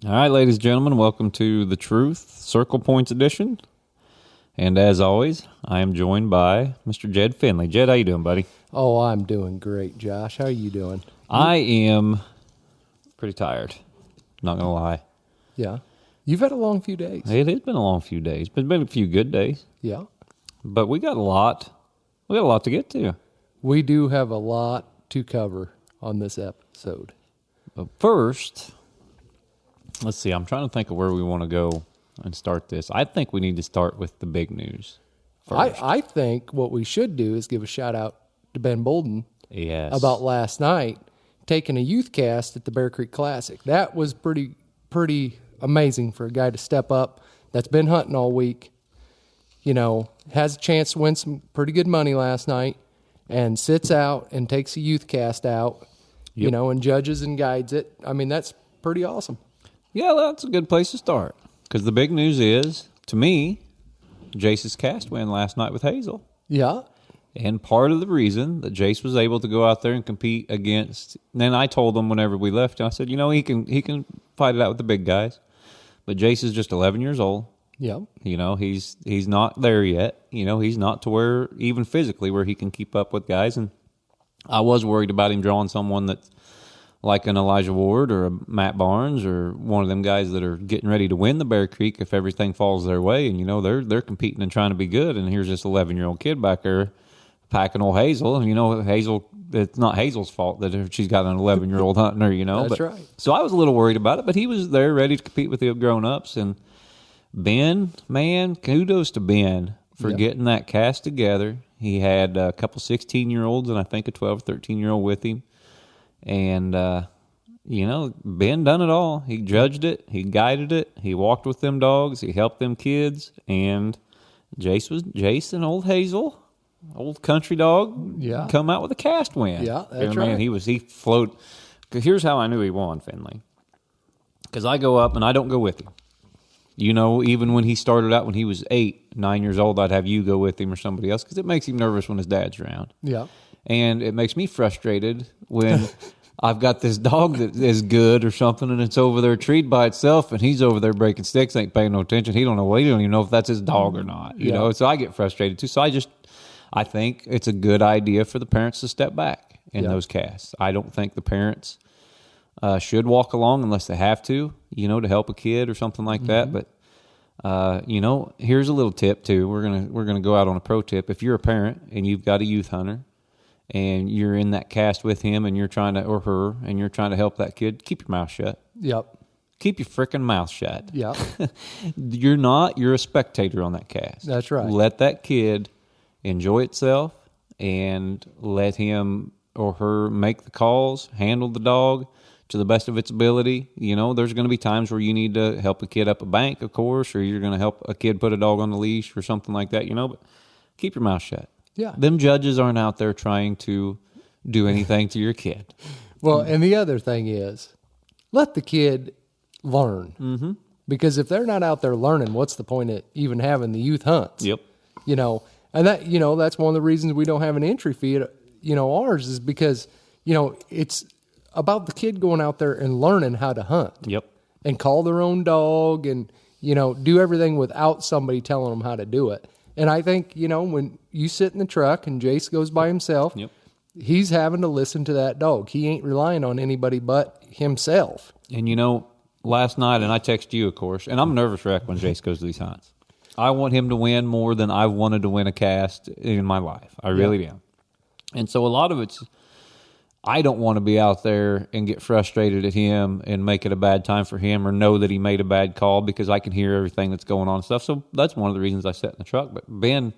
All right, ladies and gentlemen, welcome to The Truth Circle Points Edition. And as always, I am joined by Mr. Jed Finley. Jed, how you doing, buddy? Oh, I'm doing great, Josh. How are you doing? I am pretty tired, not going to lie. Yeah. You've had a long few days. It has been a long few days. It's been a few good days. Yeah. But we got a lot to get to. We do have a lot to cover on this episode. But first, let's see. I'm trying to think of where we want to go and start this. I think we need to start with the big news first. I think what we should do is give a shout out to Ben Bolden about last night taking a youth cast at the Bear Creek Classic. That was pretty amazing for a guy to step up that's been hunting all week, has a chance to win some pretty good money last night and sits out and takes a youth cast out, and judges and guides it. I mean, that's pretty awesome. Yeah, that's a good place to start. Because the big news is, to me, Jace's cast win last night with Hazel. Yeah. And part of the reason that Jace was able to go out there and compete against, and then I told him whenever we left, I said, he can fight it out with the big guys. But Jace is just 11 years old. Yeah. He's not there yet. He's not to where, even physically, where he can keep up with guys. And I was worried about him drawing someone that's like an Elijah Ward or a Matt Barnes or one of them guys that are getting ready to win the Bear Creek if everything falls their way. And, they're competing and trying to be good. And here's this 11-year-old kid back there packing old Hazel. And, Hazel, it's not Hazel's fault that she's got an 11-year-old hunting her, That's right. So I was a little worried about it, but he was there ready to compete with the grown-ups. And Ben, man, kudos to Ben for getting that cast together. He had a couple 16-year-olds and I think a 12 or 13-year-old with him. And, Ben done it all. He judged it. He guided it. He walked with them dogs. He helped them kids. And Jace and old Hazel, old country dog, come out with a cast win. Yeah, that's right. Man, he floated. Here's how I knew he won, Finley. Because I go up and I don't go with him. Even when he started out when he was 9 years old, I'd have you go with him or somebody else because it makes him nervous when his dad's around. Yeah. And it makes me frustrated when I've got this dog that is good or something and it's over there treed by itself and he's over there breaking sticks, ain't paying no attention. He don't even know if that's his dog or not, you know? So I get frustrated too. So I think it's a good idea for the parents to step back in those casts. I don't think the parents should walk along unless they have to help a kid or something like that. But, here's a little tip too. We're going to go out on a pro tip. If you're a parent and you've got a youth hunter, and you're in that cast with him and you're trying to, or her, and you're trying to help that kid, keep your mouth shut. Yep. Keep your freaking mouth shut. Yep. You're a spectator on that cast. That's right. Let that kid enjoy itself and let him or her make the calls, handle the dog to the best of its ability. There's going to be times where you need to help a kid up a bank, of course, or you're going to help a kid put a dog on the leash or something like that, but keep your mouth shut. Yeah. Them judges aren't out there trying to do anything to your kid. Well, and the other thing is, let the kid learn. Mm-hmm. Because if they're not out there learning, what's the point of even having the youth hunts? Yep. And that, that's one of the reasons we don't have an entry fee at, ours is because, it's about the kid going out there and learning how to hunt. Yep. And call their own dog and, do everything without somebody telling them how to do it. And I think, when you sit in the truck and Jace goes by himself, he's having to listen to that dog. He ain't relying on anybody but himself. And, last night, and I text you, of course, and I'm a nervous wreck when Jace goes to these hunts. I want him to win more than I've wanted to win a cast in my life. I really am. And so a lot of it's, I don't want to be out there and get frustrated at him and make it a bad time for him or know that he made a bad call because I can hear everything that's going on and stuff. So that's one of the reasons I sat in the truck. But Ben,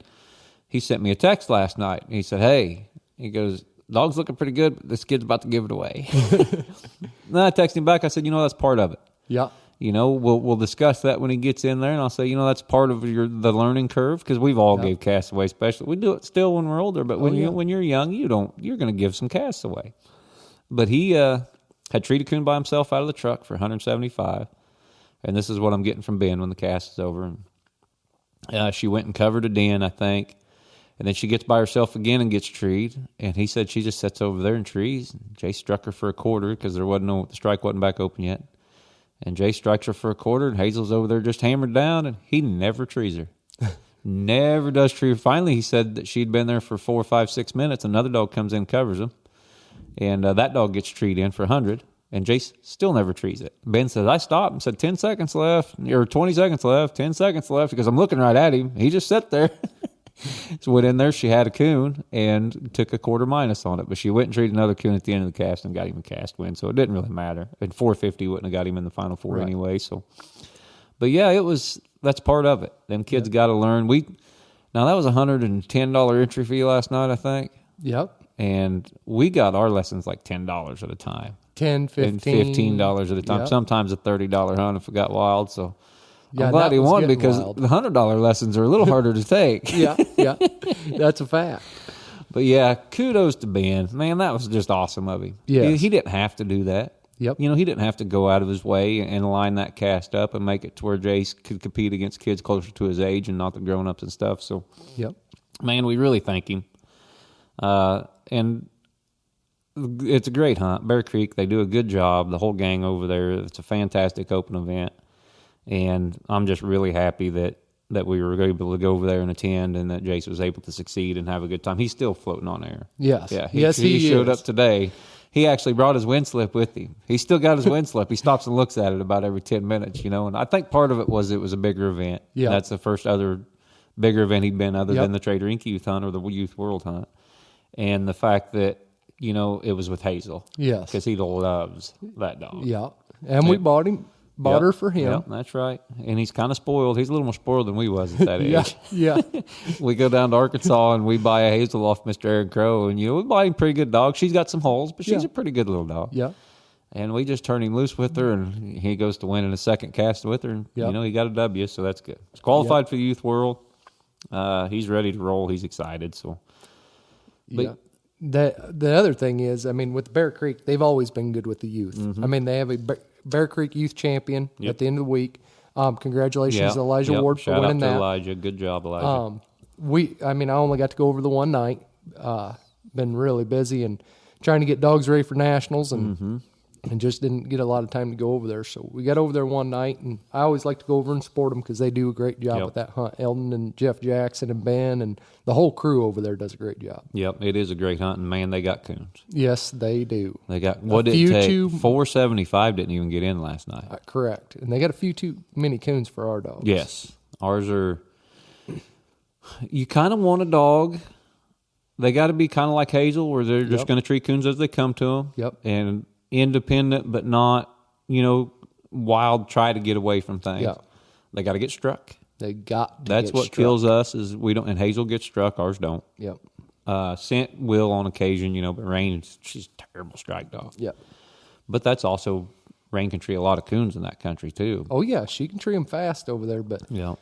he sent me a text last night. He said, hey, he goes, dog's looking pretty good, but this kid's about to give it away. Then I texted him back. I said, that's part of it. Yeah. We'll discuss that when he gets in there, and I'll say, that's part of the learning curve because we've all gave casts away. Especially we do it still when we're older, but when you're young, you're going to give some casts away. But he had treated coon by himself out of the truck for $175, and this is what I'm getting from Ben when the cast is over. And she went and covered a den, I think, and then she gets by herself again and gets treed. And he said she just sits over there and trees. Jay struck her for a quarter because the strike wasn't back open yet. And Jay strikes her for a quarter, and Hazel's over there just hammered down, and he never trees her. Never does tree her. Finally, he said that she'd been there for 4, 5, 6 minutes. Another dog comes in, covers him, and that dog gets treed in for 100, and Jace still never trees it. Ben says, I stopped and said 10 seconds left, or 20 seconds left, 10 seconds left, because I'm looking right at him. He just sat there. So went in there, she had a coon, and took a quarter minus on it, but she went and treated another coon at the end of the cast and got him a cast win, so it didn't really matter. And 450 wouldn't have got him in the final four anyway. So, but yeah, that's part of it. Them kids got to learn. Now that was $110 entry fee last night, I think. Yep. And we got our lessons like $10 at a time. $10, $15. And $15 at a time. Yep. Sometimes a $30 hunt if it got wild. So yeah, I'm glad he won because wild. the $100 lessons are a little harder to take. Yeah, that's a fact. But yeah, kudos to Ben. Man, that was just awesome of him. Yes. He didn't have to do that. Yep. He didn't have to go out of his way and line that cast up and make it to where Jace could compete against kids closer to his age and not the grown-ups and stuff. So, yep. Man, we really thank him. And it's a great hunt. Bear Creek, they do a good job. The whole gang over there, it's a fantastic open event. And I'm just really happy that we were able to go over there and attend and that Jace was able to succeed and have a good time. He's still floating on air. Yes. Yeah. He showed up today. He actually brought his wind slip with him. He still got his wind slip. He stops and looks at it about every 10 minutes, and I think part of it was a bigger event. Yeah. That's the first other bigger event he'd been other than the Trader Inc. Youth Hunt or the Youth World Hunt. And the fact that, it was with Hazel. Yes. Because he loves that dog. Yeah. And we bought her for him. Yep, that's right. And he's kind of spoiled. He's a little more spoiled than we was at that age. Yeah. We go down to Arkansas and we buy a Hazel off Mr. Aaron Crow. And, we buy him a pretty good dog. She's got some holes, but she's a pretty good little dog. Yeah. And we just turn him loose with her, and he goes to win in a second cast with her. And, he got a W, so that's good. He's qualified for the Youth World. He's ready to roll. He's excited. So, but, the other thing is, with Bear Creek, they've always been good with the youth. Mm-hmm. They have a Bear Creek Youth Champion at the end of the week. Congratulations to Elijah Ward for winning that. Shout out to Elijah. Good job, Elijah. I only got to go over the one night. Been really busy and trying to get dogs ready for nationals and just didn't get a lot of time to go over there. So we got over there one night, and I always like to go over and support them because they do a great job with that hunt. Eldon and Jeff Jackson and Ben and the whole crew over there does a great job. Yep, it is a great hunt, and man, they got coons. Yes, they do. They got, what did it take? 475 didn't even get in last night. Correct. And they got a few too many coons for our dogs. Yes. Ours are, you kind of want a dog. They got to be kind of like Hazel, where they're just going to treat coons as they come to them. Yep. And independent, but not, wild, try to get away from things. Yep. They got to get struck. They got to That's get what struck. kills us is we don't, and Hazel gets struck, ours don't. Yep. Scent will on occasion, but Rain, she's a terrible strike dog. Yep. But that's also, Rain can tree a lot of coons in that country too. Oh, yeah, she can tree them fast over there, but Yeah.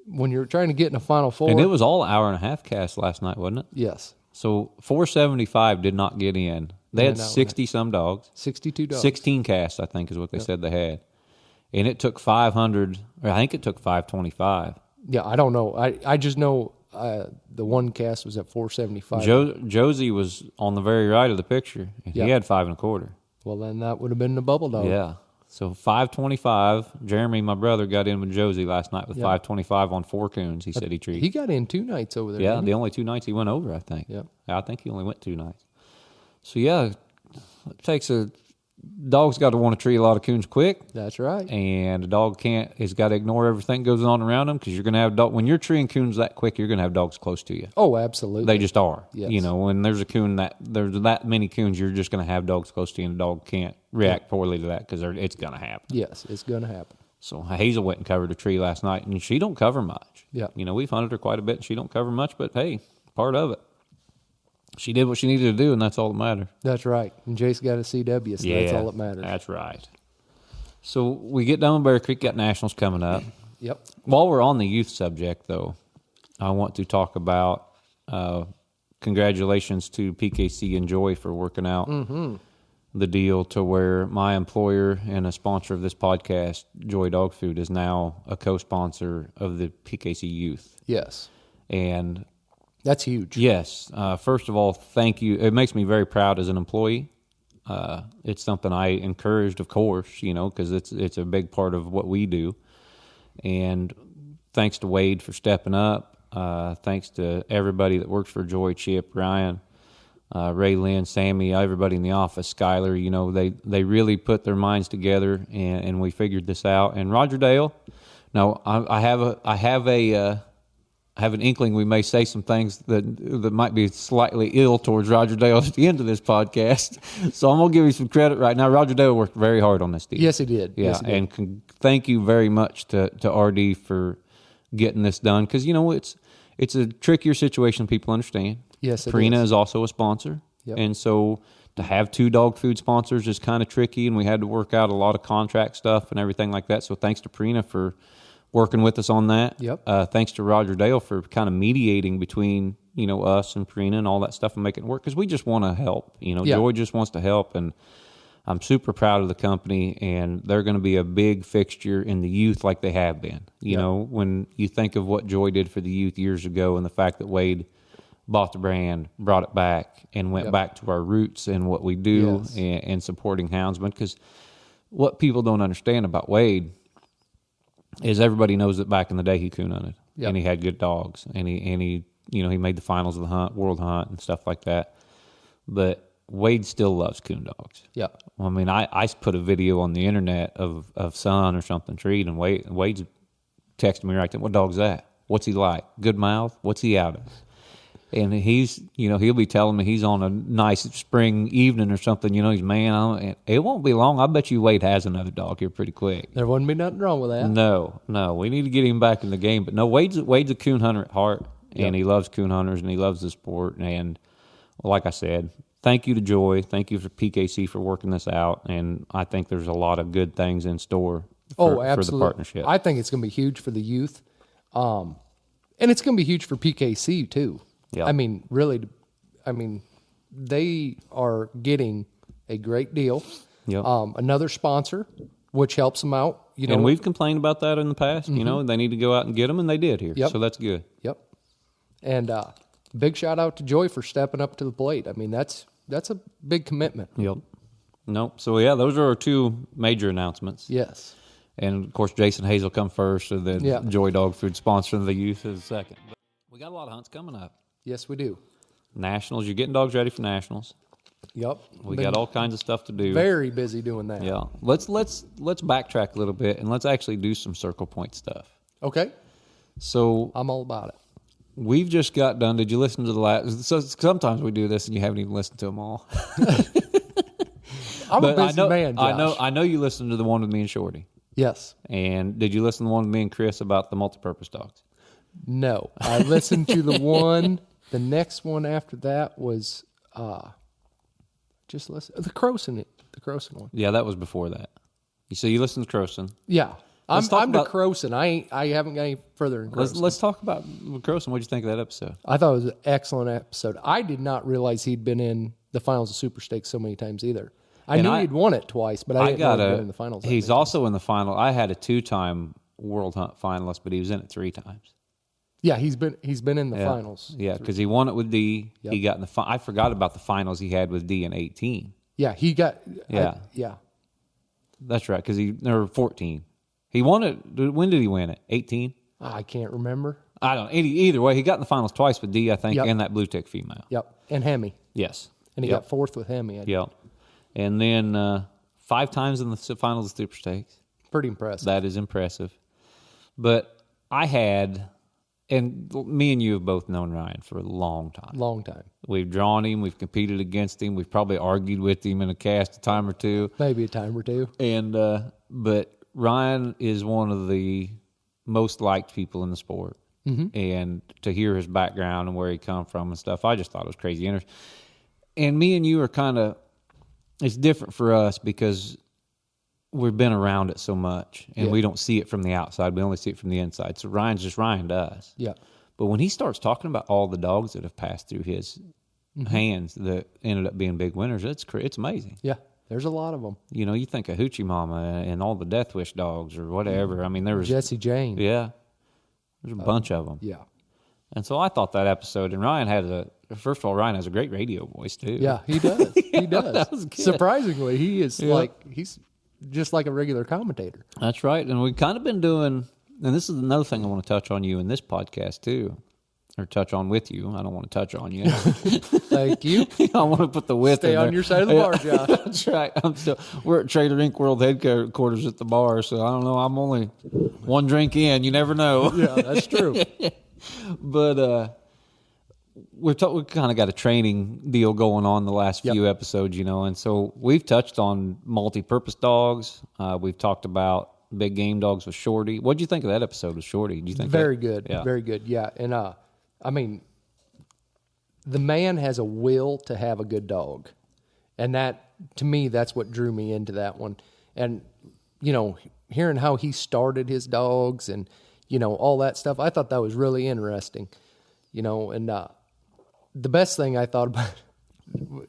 when you're trying to get in a Final Four. And it was all hour and a half cast last night, wasn't it? Yes. So 475 did not get in. They had 60-some dogs. 62 dogs. 16 casts, I think, is what they said they had. And it took 500, or I think it took 525. Yeah, I don't know. I just know the one cast was at 475. Josie was on the very right of the picture, and he had 5 1/4. Well, then that would have been the bubble dog. Yeah. So 525. Jeremy, my brother, got in with Josie last night with 525 on 4 coons. He said he treated. He got in 2 nights over there. Yeah, the only 2 nights he went over, I think. Yep. I think he only went 2 nights. So, yeah, it takes dog's got to want to treat a lot of coons quick. That's right. And a dog has got to ignore everything that goes on around them because you're going to have when you're treating coons that quick, you're going to have dogs close to you. Oh, absolutely. They just are. Yes. When there's there's that many coons, you're just going to have dogs close to you, and the dog can't react poorly to that because it's going to happen. Yes, it's going to happen. So Hazel went and covered a tree last night, and she don't cover much. Yeah. We've hunted her quite a bit, and she don't cover much, but hey, part of it. She did what she needed to do, and that's all that matters. That's right. And Jace got a CW, so that's all that matters. That's right. So we get down to Bear Creek, got nationals coming up. Yep. While we're on the youth subject, though, I want to talk about congratulations to PKC and Joy for working out the deal to where my employer and a sponsor of this podcast, Joy Dog Food, is now a co-sponsor of the PKC Youth. Yes. And that's huge. yes. First of all, thank you. It makes me very proud as an employee it's something I encouraged, of course, because it's a big part of what we do. And thanks to Wade for stepping up. Thanks to everybody that works for Joy, Chip, Ryan, Ray Lynn, Sammy, everybody in the office, Skyler, they really put their minds together and we figured this out. And Roger Dale, now I have an inkling we may say some things that might be slightly ill towards Roger Dale at the end of this podcast. So I'm going to give you some credit right now. Roger Dale worked very hard on this deal. Yes, he did. Yeah, yes, he did. And thank you very much to RD for getting this done, because it's a trickier situation people understand. Yes, Purina is also a sponsor. Yep. And so to have 2 dog food sponsors is kind of tricky, and we had to work out a lot of contract stuff and everything like that. So thanks to Purina for working with us on that. Yep. Thanks to Roger Dale for kind of mediating between, us and Purina and all that stuff and making it work, because we just want to help. Joy just wants to help, and I'm super proud of the company, and they're going to be a big fixture in the youth like they have been. You know, when you think of what Joy did for the youth years ago and the fact that Wade bought the brand, brought it back, and went back to our roots and what we do and supporting Houndsman. Because what people don't understand about Wade is everybody knows that back in the day he coon hunted and he had good dogs, and he he made the finals of the hunt, world hunt and stuff like that. But Wade still loves coon dogs. Yeah. I mean, I put a video on the internet of son or something treat, and Wade's texting me right then, what dog's that? What's he like? Good mouth? What's he out of? And he's, he'll be telling me he's on a nice spring evening or something, he's, man, it won't be long. I bet you Wade has another dog here pretty quick. There wouldn't be nothing wrong with that. No, we need to get him back in the game. But no, Wade's a coon hunter at heart, and he loves coon hunters, and he loves the sport. And like I said, thank you to Joy. Thank you for PKC for working this out. And I think there's a lot of good things in store for the partnership. I think it's going to be huge for the youth. And it's going to be huge for PKC too. Yep. I mean, really, they are getting a great deal. Yep. Another sponsor, which helps them out. And we've complained about that in the past. Mm-hmm. They need to go out and get them, and they did here. Yep. So that's good. Yep. And big shout out to Joy for stepping up to the plate. I mean, that's a big commitment. Yep. Nope. So, those are our 2 major announcements. Yes. And, of course, Jason Hayes will come first, and then Joy Dog Food sponsoring the youth is second. But we got a lot of hunts coming up. Yes, we do. Nationals. You're getting dogs ready for Nationals. Yep. We got all kinds of stuff to do. Very busy doing that. Yeah. Let's backtrack a little bit, and let's actually do some circle point stuff. Okay. So I'm all about it. We've just got done. Did you listen to the last? So sometimes we do this, and you haven't even listened to them all. I'm a busy man, Josh. I know you listened to the one with me and Shorty. Yes. And did you listen to the one with me and Chris about the multipurpose dogs? No. I listened to the one. The next one after that was just listen. The Croson one. Yeah, that was before that. So you listened to Croson. Yeah. I'm to Croson. I haven't got any further in Croson. Let's talk about Croson. What did you think of that episode? I thought it was an excellent episode. I did not realize he'd been in the finals of Super Stakes so many times either. I knew he'd won it twice, but I didn't know he'd been in the finals. He's also in the final. I had a 2-time World Hunt finalist, but he was in it 3 times. Yeah, he's been in the finals. Yeah, because he won it with D. Yep. He got in the. I forgot about the finals he had with D in 18. Yeah, he got. Yeah, yeah, that's right. Because or 14. He won it. When did he win it? 18. I can't remember. I don't. Either way, he got in the finals twice with D, I think, and that blue tick female. Yep, and Hemi. Yes, and he got 4th with Hemi. Yep, and then 5 times in the finals of Super Stakes. Pretty impressive. That is impressive. But I had. And me and you have both known Ryan for a long time. Long time. We've drawn him. We've competed against him. We've probably argued with him in a cast a time or two. Maybe a time or two. And but Ryan is one of the most liked people in the sport. Mm-hmm. And to hear his background and where he come from and stuff, I just thought it was crazy. And me and you are kind of, it's different for us because we've been around it so much, and we don't see it from the outside. We only see it from the inside. So Ryan's just Ryan to us. Yeah. But when he starts talking about all the dogs that have passed through his hands that ended up being big winners, it's amazing. Yeah, there's a lot of them. You think of Hoochie Mama and all the Death Wish dogs or whatever. I mean, there was Jesse Jane. Yeah, there's a bunch of them. Yeah. And so I thought that episode, and Ryan had first of all, Ryan has a great radio voice too. Yeah, he does. He does. That was good. Surprisingly, he is he's just like a regular commentator. That's right. And we've kind of been doing, and this is another thing I want to touch on you in this podcast too, or touch on with you. I don't want to touch on you. Thank you. I want to put the width Stay in on there. your side of the bar, Josh. That's right. We're at Trader Inc. World Headquarters at the bar, so I don't know. I'm only one drink in. You never know. Yeah, that's true. But we've kind of got a training deal going on the last few episodes, and so we've touched on multi-purpose dogs. We've talked about big game dogs with Shorty. What did you think of that episode with Shorty? Do you think very good? Yeah. Very good. Yeah, and I mean, the man has a will to have a good dog, and that to me, that's what drew me into that one. And hearing how he started his dogs and all that stuff, I thought that was really interesting. And the best thing I thought about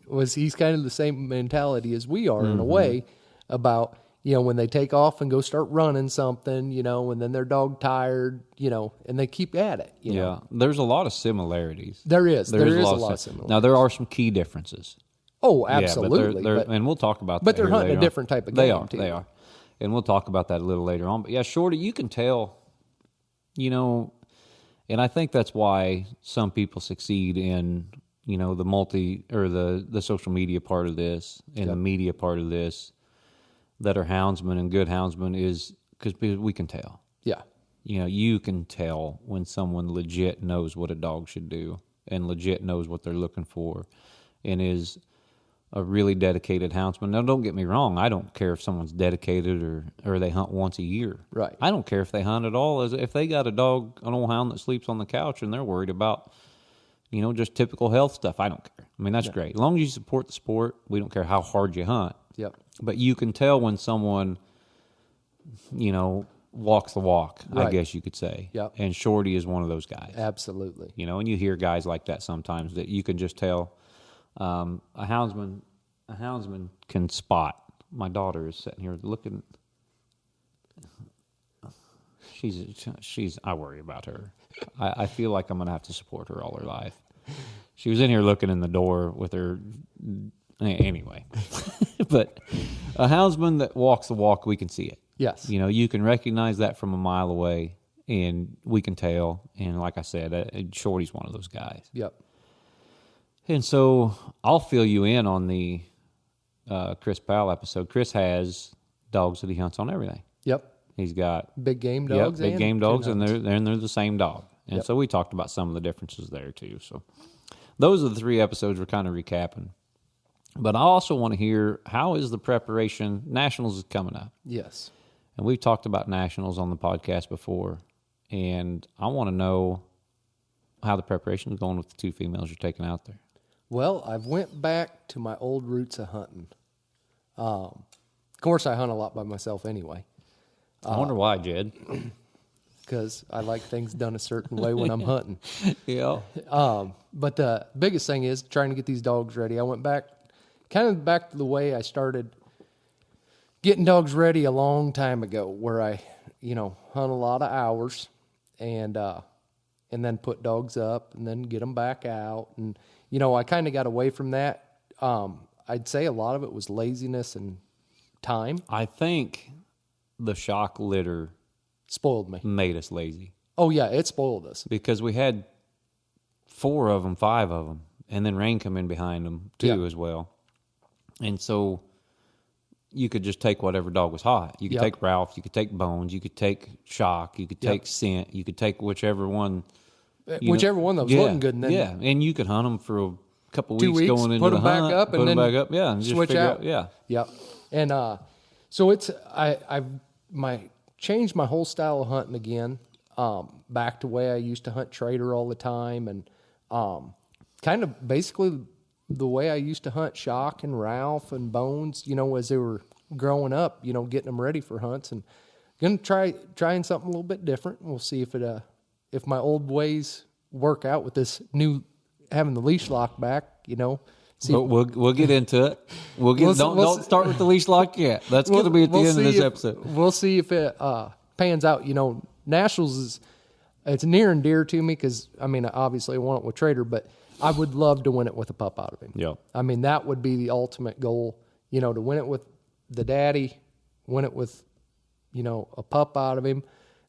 was he's kind of the same mentality as we are in a way about, when they take off and go start running something, and then their dog tired, and they keep at it. Yeah, there's a lot of similarities. There is a lot of similarities. Now, there are some key differences. Oh, absolutely. Yeah, and we'll talk about that. But they're hunting a different type of game, They are. And we'll talk about that a little later on. But yeah, Shorty, you can tell, and I think that's why some people succeed in, the the social media part of this and the media part of this that are houndsmen and good houndsmen is because we can tell. Yeah. You can tell when someone legit knows what a dog should do and legit knows what they're looking for and is a really dedicated houndsman. Now, don't get me wrong. I don't care if someone's dedicated or they hunt once a year. Right. I don't care if they hunt at all. If they got an old hound that sleeps on the couch and they're worried about, just typical health stuff, I don't care. I mean, that's great. As long as you support the sport, we don't care how hard you hunt. Yep. But you can tell when someone, walks the walk, right. I guess you could say. Yep. And Shorty is one of those guys. Absolutely. And you hear guys like that sometimes that you can just tell. A houndsman can spot. My daughter is sitting here looking. She's. I worry about her. I feel like I'm going to have to support her all her life. She was in here looking in the door with her. Anyway, but a houndsman that walks the walk, we can see it. Yes. You can recognize that from a mile away, and we can tell. And like I said, Shorty's one of those guys. Yep. And so I'll fill you in on the Chris Powell episode. Chris has dogs that he hunts on everything. Yep. He's got big game dogs. Big game dogs, and they're the same dog. And yep. so we talked about some of the differences there too. So those are the 3 episodes we're kind of recapping. But I also want to hear, how is the preparation? Nationals is coming up. Yes. And we've talked about Nationals on the podcast before. And I want to know how the preparation is going with the 2 females you're taking out there. Well, I've went back to my old roots of hunting. Of course, I hunt a lot by myself anyway. I wonder why, Jed. Because I like things done a certain way when I'm hunting. Yeah. But the biggest thing is trying to get these dogs ready. I went back to the way I started getting dogs ready a long time ago, where I, hunt a lot of hours and then put dogs up and then get them back out. And, I kind of got away from that. I'd say a lot of it was laziness and time. I think the shock litter spoiled me. Made us lazy. Oh, yeah, it spoiled us. Because we had 4 of them, 5 of them, and then rain come in behind them too as well. And so you could just take whatever dog was hot. You could take Ralph, you could take Bones, you could take Shock, you could take Scent, you could take whichever one. Whichever one that was looking good. And then and you could hunt them for a couple 2 weeks going into put the them hunt, back up, and then back up, and just switch out. Yep. And so it's I've changed my whole style of hunting again, back to the way I used to hunt Trader all the time, and kind of basically the way I used to hunt Shock and Ralph and Bones, as they were growing up, getting them ready for hunts, and gonna trying something a little bit different. We'll see if my old ways work out with this new having the leash lock back. We'll get into it. Don't start with the leash lock yet. That's going to be at the end of this episode. We'll see if it pans out. Nationals it's near and dear to me because obviously I want it with Trader, but I would love to win it with a pup out of him. Yeah. I mean, that would be the ultimate goal, to win it with the daddy, win it with, a pup out of him.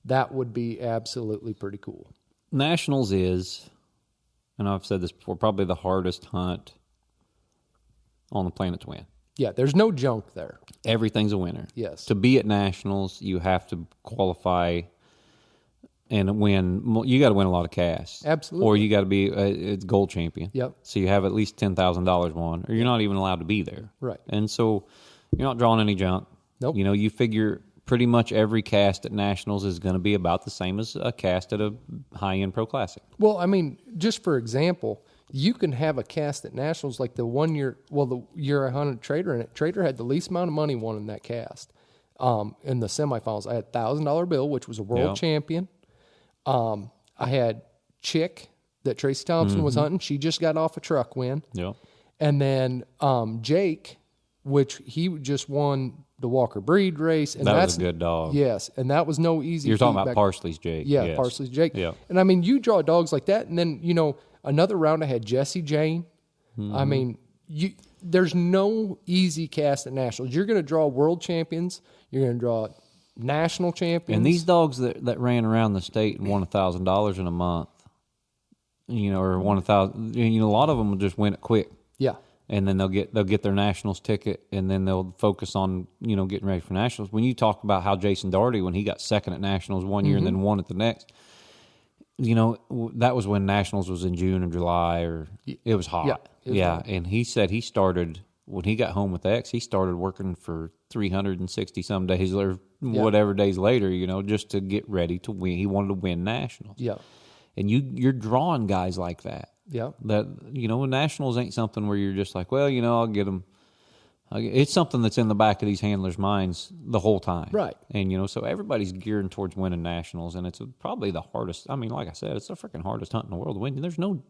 That would be absolutely pretty cool. Nationals is, and I've said this before, probably the hardest hunt on the planet to win. Yeah, there's no junk there. Everything's a winner. Yes. To be at Nationals, you have to qualify and win. You got to win a lot of casts. Absolutely. Or you got to be a gold champion. Yep. So you have at least $10,000 won, or you're not even allowed to be there. Right. And so you're not drawing any junk. Nope. You figure pretty much every cast at Nationals is going to be about the same as a cast at a high-end Pro Classic. Well, I mean, just for example, you can have a cast at Nationals like the year I hunted Trader in it. Trader had the least amount of money won in that cast. In the semifinals, I had $1,000 bill, which was a world champion. I had Chick that Tracy Thompson was hunting. She just got off a truck win. Yeah. And then Jake, which he just won the Walker Breed race. And that was a good dog. Yes, and that was no easy. You're talking about Parsley's Jake. Yeah, yes. Parsley's Jake. Yeah. And I mean, you draw dogs like that, and then another round I had Jesse Jane. I mean, there's no easy cast at Nationals. You're going to draw world champions. You're going to draw national champions. And these dogs that ran around the state and won $1,000 in a month, or won $1,000. A lot of them will just win it quick. Yeah. And then they'll get their Nationals ticket, and then they'll focus on getting ready for Nationals. When you talk about how Jason Daugherty, when he got second at Nationals one year and then won at the next, that was when Nationals was in June or July, or it was hot. Yeah, and he said he started when he got home with X. He started working for 360 some days or whatever days later, just to get ready to win. He wanted to win Nationals. Yeah, and you're drawing guys like that. Yeah. That, Nationals ain't something where you're just like, well, I'll get them. It's something that's in the back of these handlers' minds the whole time. Right. And, so everybody's gearing towards winning Nationals, and it's probably the hardest. I mean, like I said, it's the freaking hardest hunt in the world to win. There's no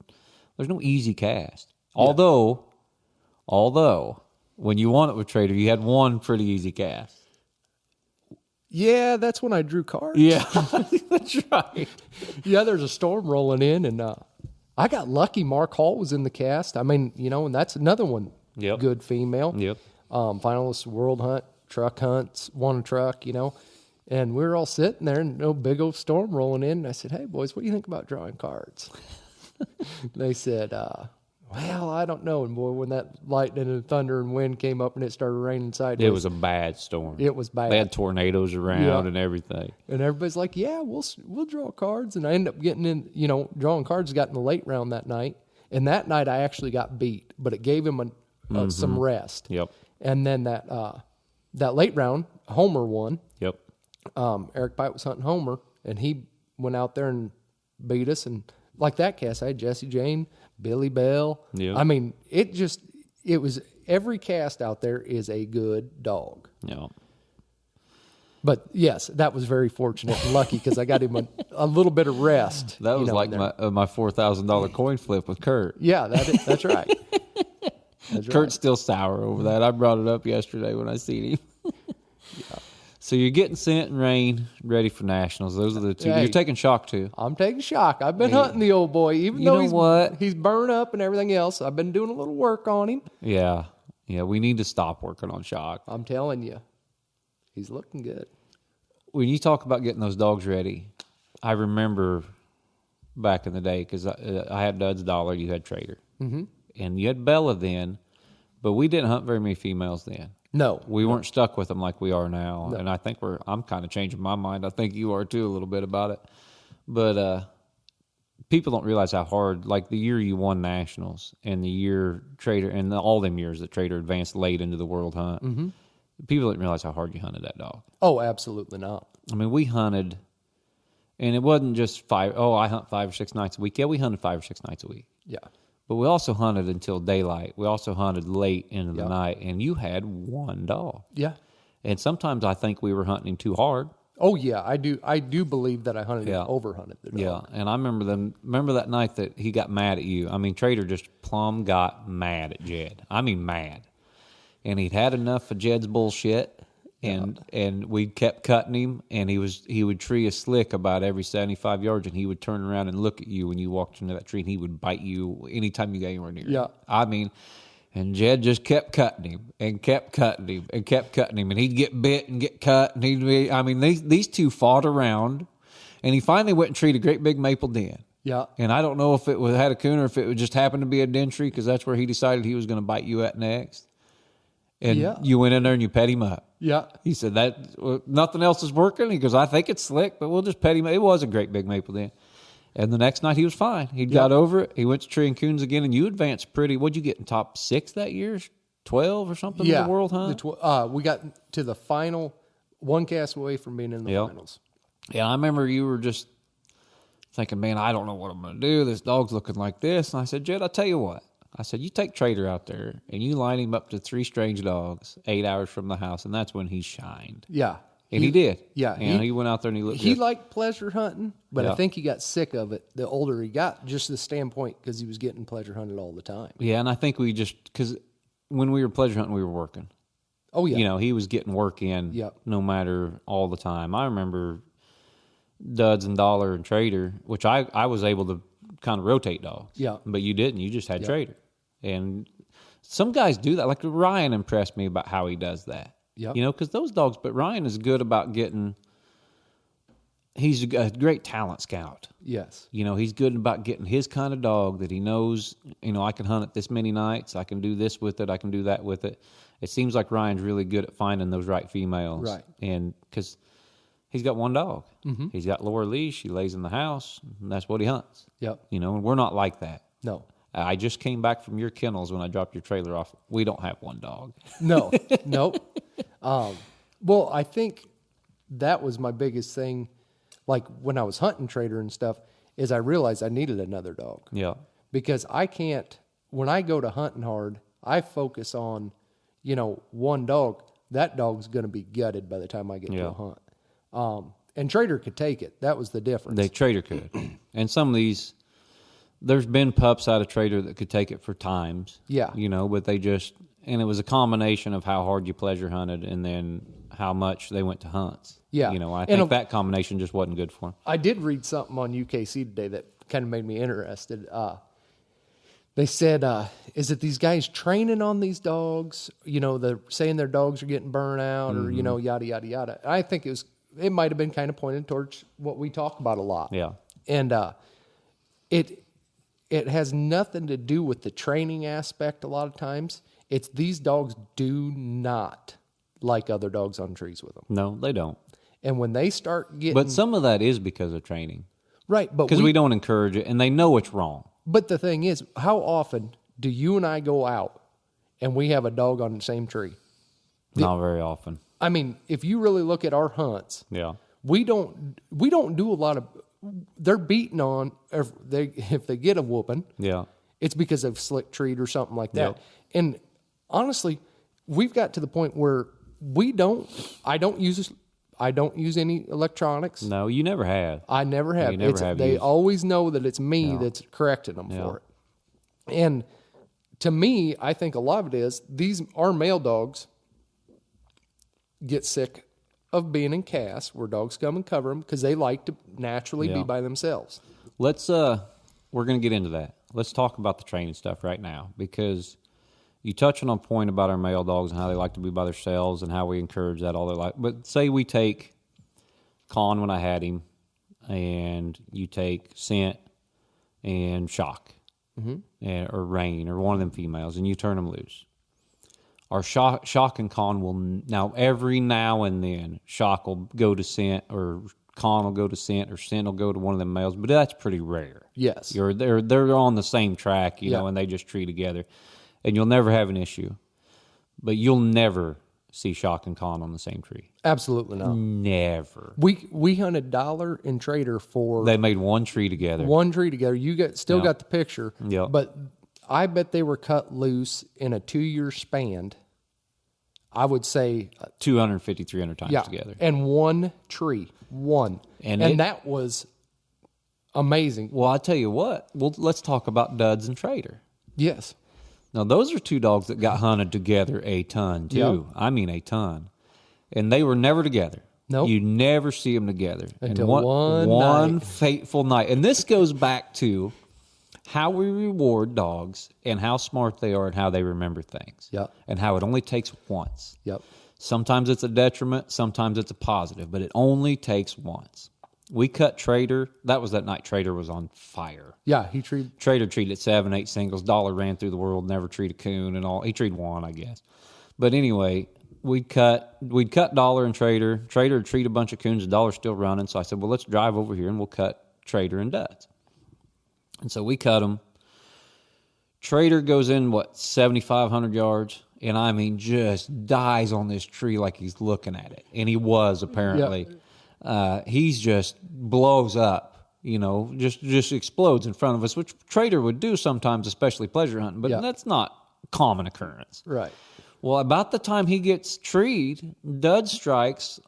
easy cast. Yeah. Although, when you won it with Trader, you had one pretty easy cast. Yeah, that's when I drew cards. Yeah, that's right. Yeah, there's a storm rolling in, and I got lucky. Mark Hall was in the cast. I mean, and that's another one. Yep. Good female. Yep. Finalist world hunt, truck hunts, won a truck, And we were all sitting there and no big old storm rolling in. And I said, hey, boys, what do you think about drawing cards? They said, well, I don't know. And boy, when that lightning and thunder and wind came up and it started raining sideways. It was a bad storm. It was bad. They had tornadoes around and everything. And everybody's like, yeah, we'll draw cards. And I ended up getting in, drawing cards, got in the late round that night. And that night I actually got beat, but it gave him some rest. Yep. And then that late round, Homer won. Yep. Eric Pite was hunting Homer, and he went out there and beat us. And like that cast, I had Jesse Jane, Billy Bell. Yep. I mean, it was every cast out there is a good dog. Yeah. But yes, that was very fortunate and lucky because I got him a little bit of rest. That was like my $4,000 coin flip with Kurt. Yeah, that's right. That's Kurt's still sour over that. I brought it up yesterday when I seen him. Yeah. So you're getting scent and rain ready for Nationals. Those are the two. Hey, you're taking Shock too. I'm taking Shock. I've been hunting the old boy, even though he's burned up and everything else. I've been doing a little work on him. Yeah. We need to stop working on Shock. I'm telling you, he's looking good. When you talk about getting those dogs ready, I remember back in the day because I had Dud's Dollar, you had Trader. Mm-hmm. And you had Bella then, but we didn't hunt very many females then. No. We weren't stuck with them like we are now. No. And I think I'm kind of changing my mind. I think you are too a little bit about it. But people don't realize how hard, like the year you won Nationals and the year Trader, and all them years that Trader advanced late into the world hunt, people didn't realize how hard you hunted that dog. Oh, absolutely not. I mean, we hunted, and it wasn't just I hunt 5 or 6 nights a week. Yeah, we hunted 5 or 6 nights a week. Yeah. But we also hunted until daylight. We also hunted late into the night, and you had one dog. Yeah. And sometimes I think we were hunting him too hard. Oh yeah, I do believe that I overhunted the dog. Yeah, and I remember that night that he got mad at you. I mean, Trader just plumb got mad at Jed. I mean, mad. And he'd had enough of Jed's bullshit, and we kept cutting him, and he would tree a slick about every 75 yards, and he would turn around and look at you when you walked into that tree, and he would bite you anytime you got anywhere near him. I mean, and Jed just kept cutting him and kept cutting him and kept cutting him, and he'd get bit and get cut, and these two fought around, and he finally went and treated a great big maple den. Yeah. And I don't know if it had a coon or if it would just happen to be a den tree, because that's where he decided he was going to bite you at next. And you went in there and you pet him up. Yeah. He said nothing else is working. He goes, I think it's slick, but we'll just pet him. It was a great big maple den. And the next night he was fine. He got over it. He went to treeing coons again, and you advanced pretty. What'd you get in top 6 that year? 12 or something in the world hunt? We got to the final, one cast away from being in the finals. Yeah, I remember you were just thinking, man, I don't know what I'm going to do. This dog's looking like this. And I said, Jed, I'll tell you what. I said, you take Trader out there and you line him up to 3 strange dogs 8 hours from the house, and that's when he shined. Yeah. And he did. Yeah. And he went out there and he looked good. He liked pleasure hunting, but I think he got sick of it the older he got, just the standpoint because he was getting pleasure hunted all the time. Yeah, and I think because when we were pleasure hunting, we were working. Oh, yeah. He was getting work in no matter all the time. I remember Duds and Dollar and Trader, which I was able to kind of rotate dogs. Yeah. But you didn't. You just had Trader. And some guys do that. Like Ryan impressed me about how he does that. Yeah. Because those dogs, but Ryan is good about he's a great talent scout. Yes. He's good about getting his kind of dog that he knows, I can hunt it this many nights. I can do this with it. I can do that with it. It seems like Ryan's really good at finding those right females. Right. And because he's got one dog. Mm-hmm. He's got Laura Leash. He lays in the house, and that's what he hunts. Yep. And we're not like that. No. I just came back from your kennels when I dropped your trailer off. We don't have one dog. No. Nope. Well, I think that was my biggest thing. Like when I was hunting Trader and stuff, is I realized I needed another dog. Yeah. Because I can't, when I go to hunting hard, I focus on, one dog. That dog's going to be gutted by the time I get to a hunt. And Trader could take it. That was the difference. Trader could. And some of these, there's been pups out of Trader that could take it for times. Yeah. But and it was a combination of how hard you pleasure hunted and then how much they went to hunts. Yeah. I think that combination just wasn't good for them. I did read something on UKC today that kind of made me interested. They said, is it these guys training on these dogs? They're saying their dogs are getting burnt out or, yada, yada, yada. I think it might have been kind of pointed towards what we talk about a lot. Yeah. And it has nothing to do with the training aspect a lot of times. It's these dogs do not like other dogs on trees with them. No, they don't. And when they start getting... But some of that is because of training. Right. Because we don't encourage it, and they know it's wrong. But the thing is, how often do you and I go out and we have a dog on the same tree? Not very often. I mean, if you really look at our hunts, we don't do a lot of... They're beating on if they get a whooping. Yeah, it's because of slick treat or something like that. Yep. And honestly, we've got to the point where I don't use any electronics. No, you never have. I never have. You never have. They always know that it's me that's correcting them for it. And to me, I think a lot of it is our male dogs get sick of being in casts where dogs come and cover them because they like to naturally be by themselves. We're going to get into that. Let's talk about the training stuff right now because you touched on a point about our male dogs and how they like to be by themselves and how we encourage that all their life. But say we take Con when I had him and you take Scent and Shock or Rain or one of them females and you turn them loose. Our Shock and Con will now every now and then Shock will go to Scent or Con will go to Scent or Scent will go to one of them males, but that's pretty rare. Yes, they're on the same track, you know, and they just tree together, and you'll never have an issue. But you'll never see Shock and Con on the same tree. Absolutely not. Never. We hunted Dollar and Trader for. They made one tree together. One tree together. You got the picture. Yeah, but. I bet they were cut loose in a 2-year span. I would say 250, 300 times together. And one tree. One. And that was amazing. Well, I'll tell you what. Well, let's talk about Duds and Trader. Yes. Now, those are two dogs that got hunted together a ton, too. Yeah. I mean, a ton. And they were never together. Nope. You never see them together. Until and one night. fateful night. And this goes back to how we reward dogs and how smart they are and how they remember things. Yep. And how it only takes once. Yep. Sometimes it's a detriment, sometimes it's a positive, but it only takes once. We cut Trader. That was that night Trader was on fire. Yeah, Trader treated 7, 8 singles. Dollar ran through the world, never treated a coon and all. He treated one, I guess. But anyway, we'd cut Dollar and Trader. Trader would treat a bunch of coons. The Dollar's still running. So I said, well, let's drive over here and we'll cut Trader and Duds. And so we cut them. Trader goes in, 7,500 yards? And I mean, just dies on this tree like he's looking at it. And he was, apparently. Yeah. He's just blows up, just explodes in front of us, which Trader would do sometimes, especially pleasure hunting. But that's not a common occurrence. Right. Well, about the time he gets treed, Dud strikes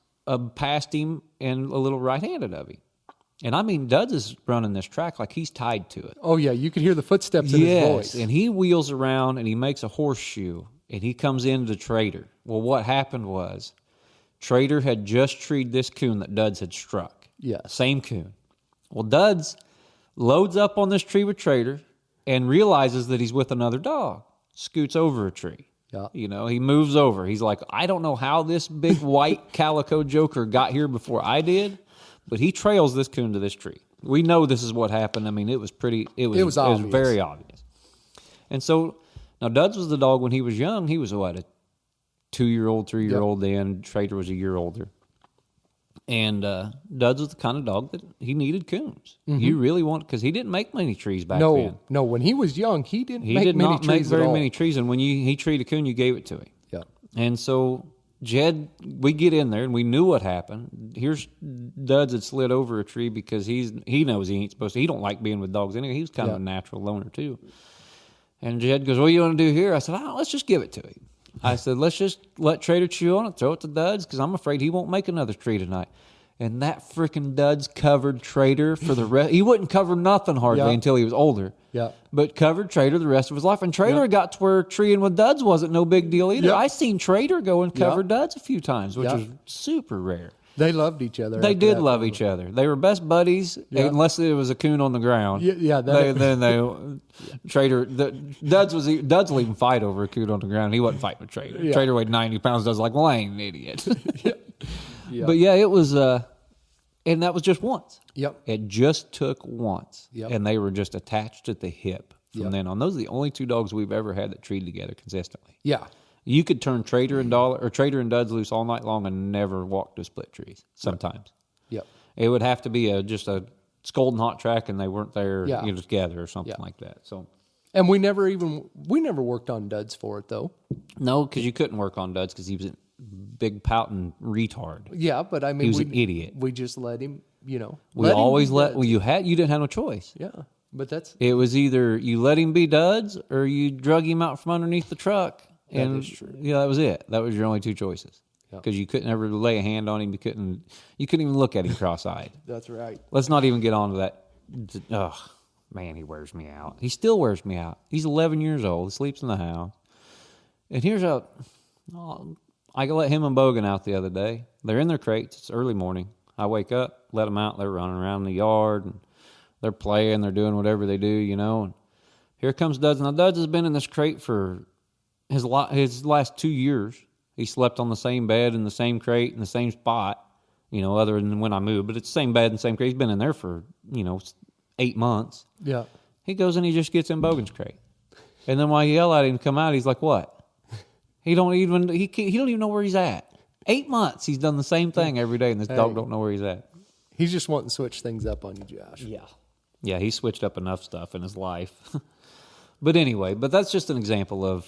past him and a little right-handed of him. And I mean, Duds is running this track like he's tied to it. Oh, yeah. You could hear the footsteps in his voice. And he wheels around and he makes a horseshoe and he comes into Trader. Well, what happened was Trader had just treed this coon that Duds had struck. Yeah. Same coon. Well, Duds loads up on this tree with Trader and realizes that he's with another dog. Scoots over a tree. Yeah. He moves over. He's like, I don't know how this big white calico joker got here before I did, but he trails this coon to this tree. We know this is what happened. I mean, it was very obvious. And so now Duds was the dog when he was young. He was a 2-year-old, 3-year-old then. Trader was a year older. And Duds was the kind of dog that he needed coons. Mm-hmm. You really because he didn't make many trees back then. No, when he was young, he did not make very many trees. And when he treated a coon, you gave it to him. Yeah. And so Jed, we get in there and we knew what happened. Here's Duds had slid over a tree because he knows he ain't supposed to. He don't like being with dogs anyway. He was kind of a natural loner too. And Jed goes, what do you want to do here? I said, let's just give it to him. I said, let's just let Trader chew on it, throw it to Duds, because I'm afraid he won't make another tree tonight. And that freaking Duds covered Trader for the rest. He wouldn't cover nothing hardly until he was older. Yeah. But covered Trader the rest of his life. And Trader got to where treeing with Duds wasn't no big deal either. I seen Trader go and cover Duds a few times, which was super rare. They loved each other. They did love each other. They were best buddies, unless it was a coon on the ground. Trader, Duds will even fight over a coon on the ground. He wasn't fighting with Trader. Yeah. Trader weighed 90 pounds. Duds was like, well, I ain't an idiot. But it was, and that was just once. Yep. It just took once. Yep. And they were just attached at the hip from then on. Those are the only 2 dogs we've ever had that treated together consistently. Yeah. You could turn Trader and Duds loose all night long and never walk to split trees sometimes. Yep. It would have to be just a scolding hot track and they weren't there together or something like that. So, and we never worked on Duds for it though. No, because you couldn't work on Duds because he was a big pouting retard. Yeah, but I mean, he was an idiot. We just let him, We always let. Well, you didn't have no choice. Yeah, but it was either you let him be Duds or you drug him out from underneath the truck. That is true. Yeah, that was it. That was your only 2 choices. Because you couldn't ever lay a hand on him. You couldn't even look at him cross-eyed. That's right. Let's not even get on to that. Oh, man, he wears me out. He still wears me out. He's 11 years old. He sleeps in the house. And I let him and Bogan out the other day. They're in their crates. It's early morning. I wake up, let them out. They're running around the yard. And they're playing. They're doing whatever they do, And here comes Duds. Now, Duds has been in this crate for his last 2 years. He slept on the same bed in the same crate in the same spot, other than when I moved. But it's the same bed and the same crate. He's been in there for, 8 months. Yeah. He goes and he just gets in Bogan's crate. And then while you yell at him to come out, he's like, what? He don't even know where he's at. 8 months. He's done the same thing every day, and this dog don't know where he's at. He's just wanting to switch things up on you, Josh. Yeah. Yeah, he switched up enough stuff in his life. But anyway, that's just an example of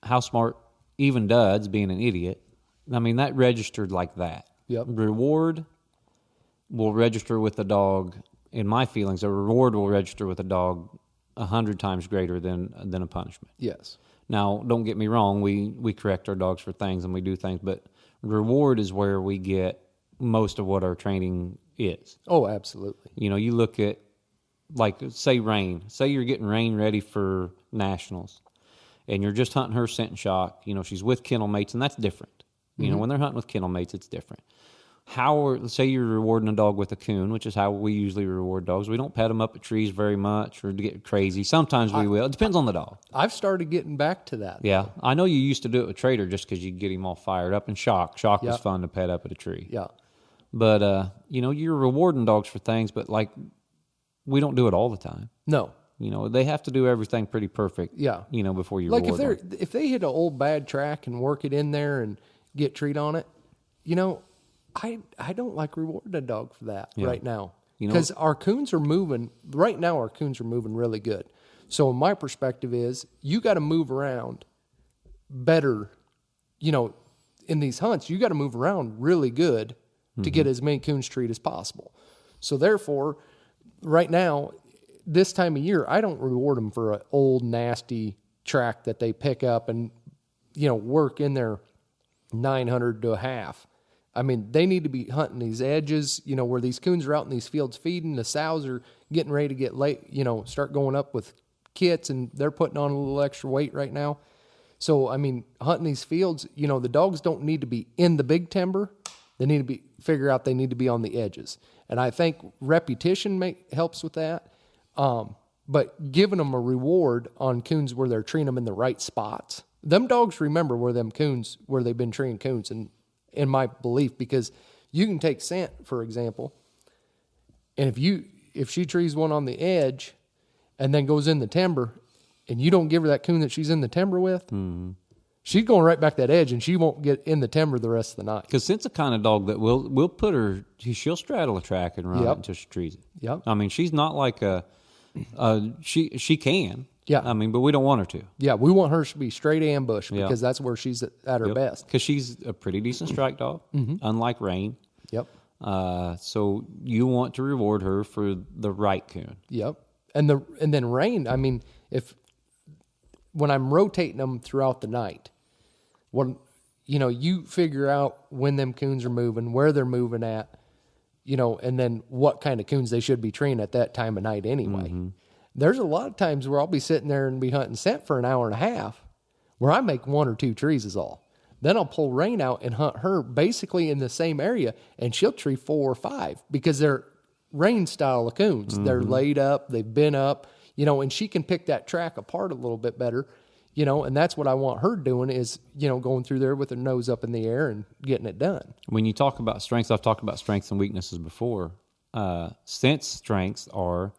how smart even Duds, being an idiot, I mean, that registered like that. Yep. Reward will register with the dog, in my feelings, a reward will register with a dog 100 times greater than a punishment. Yes. Now, don't get me wrong, we correct our dogs for things and we do things, but reward is where we get most of what our training is. Oh, absolutely. You look at, like, say Rain. Say you're getting Rain ready for nationals, and you're just hunting her scent and shock. She's with kennel mates, and that's different. You know, when they're hunting with kennel mates, it's different. Let's say you're rewarding a dog with a coon, which is how we usually reward dogs. We don't pet them up at trees very much or get crazy. Sometimes we will. It depends on the dog. I've started getting back to that. Yeah. I know you used to do it with Trader just because you get him all fired up. And Shock was fun to pet up at a tree. Yeah. But, you know, you're rewarding dogs for things, but, like, we don't do it all the time. No. You know, they have to do everything pretty perfect, you know, before you reward them. If they hit an old bad track and work it in there and get treat on it, you know, I don't like rewarding a dog for that right now. Because our coons are moving, right now our coons are moving really good. So my perspective is you got to move around better, you know, in these hunts, you got to move around really good to get as many coons treat as possible. So therefore, right now, this time of year, I don't reward them for an old, nasty track that they pick up and, you know, work in their 900 to a half. I mean, they need to be hunting these edges, you know, where these coons are out in these fields feeding. The sows are getting ready to get late, you know, start going up with kits, and they're putting on a little extra weight right now. So, I mean, hunting these fields, you know, the dogs don't need to be in the big timber. They need to figure out they need to be on the edges. And I think repetition helps with that. But giving them a reward on coons where they're treating them in the right spots. Them dogs remember where they've been treating coons, and in my belief, because you can take scent, for example, and if she trees one on the edge and then goes in the timber and you don't give her that coon that she's in the timber with, she's going right back that edge and she won't get in the timber the rest of the night. Because Scent's the kind of dog that we'll put her, she'll straddle a track and run it until she trees it. Yep. I mean, she's not like she can. Yeah. I mean, but we don't want her to. Yeah, we want her to be straight ambush because that's where she's at her best. Because she's a pretty decent strike dog, unlike Rain. Yep. So you want to reward her for the right coon. Yep. And then Rain, I mean, when I'm rotating them throughout the night, you figure out when them coons are moving, where they're moving at, you know, and then what kind of coons they should be treating at that time of night anyway. There's a lot of times where I'll be sitting there and be hunting scent for an hour and a half where I make 1 or 2 trees is all. Then I'll pull Rain out and hunt her basically in the same area, and she'll tree 4 or 5 because they're Rain style of coons. They're laid up, they've been up, you know, and she can pick that track apart a little bit better, you know, and that's what I want her doing is, you know, going through there with her nose up in the air and getting it done. When you talk about strengths, I've talked about strengths and weaknesses before. Scent's strengths are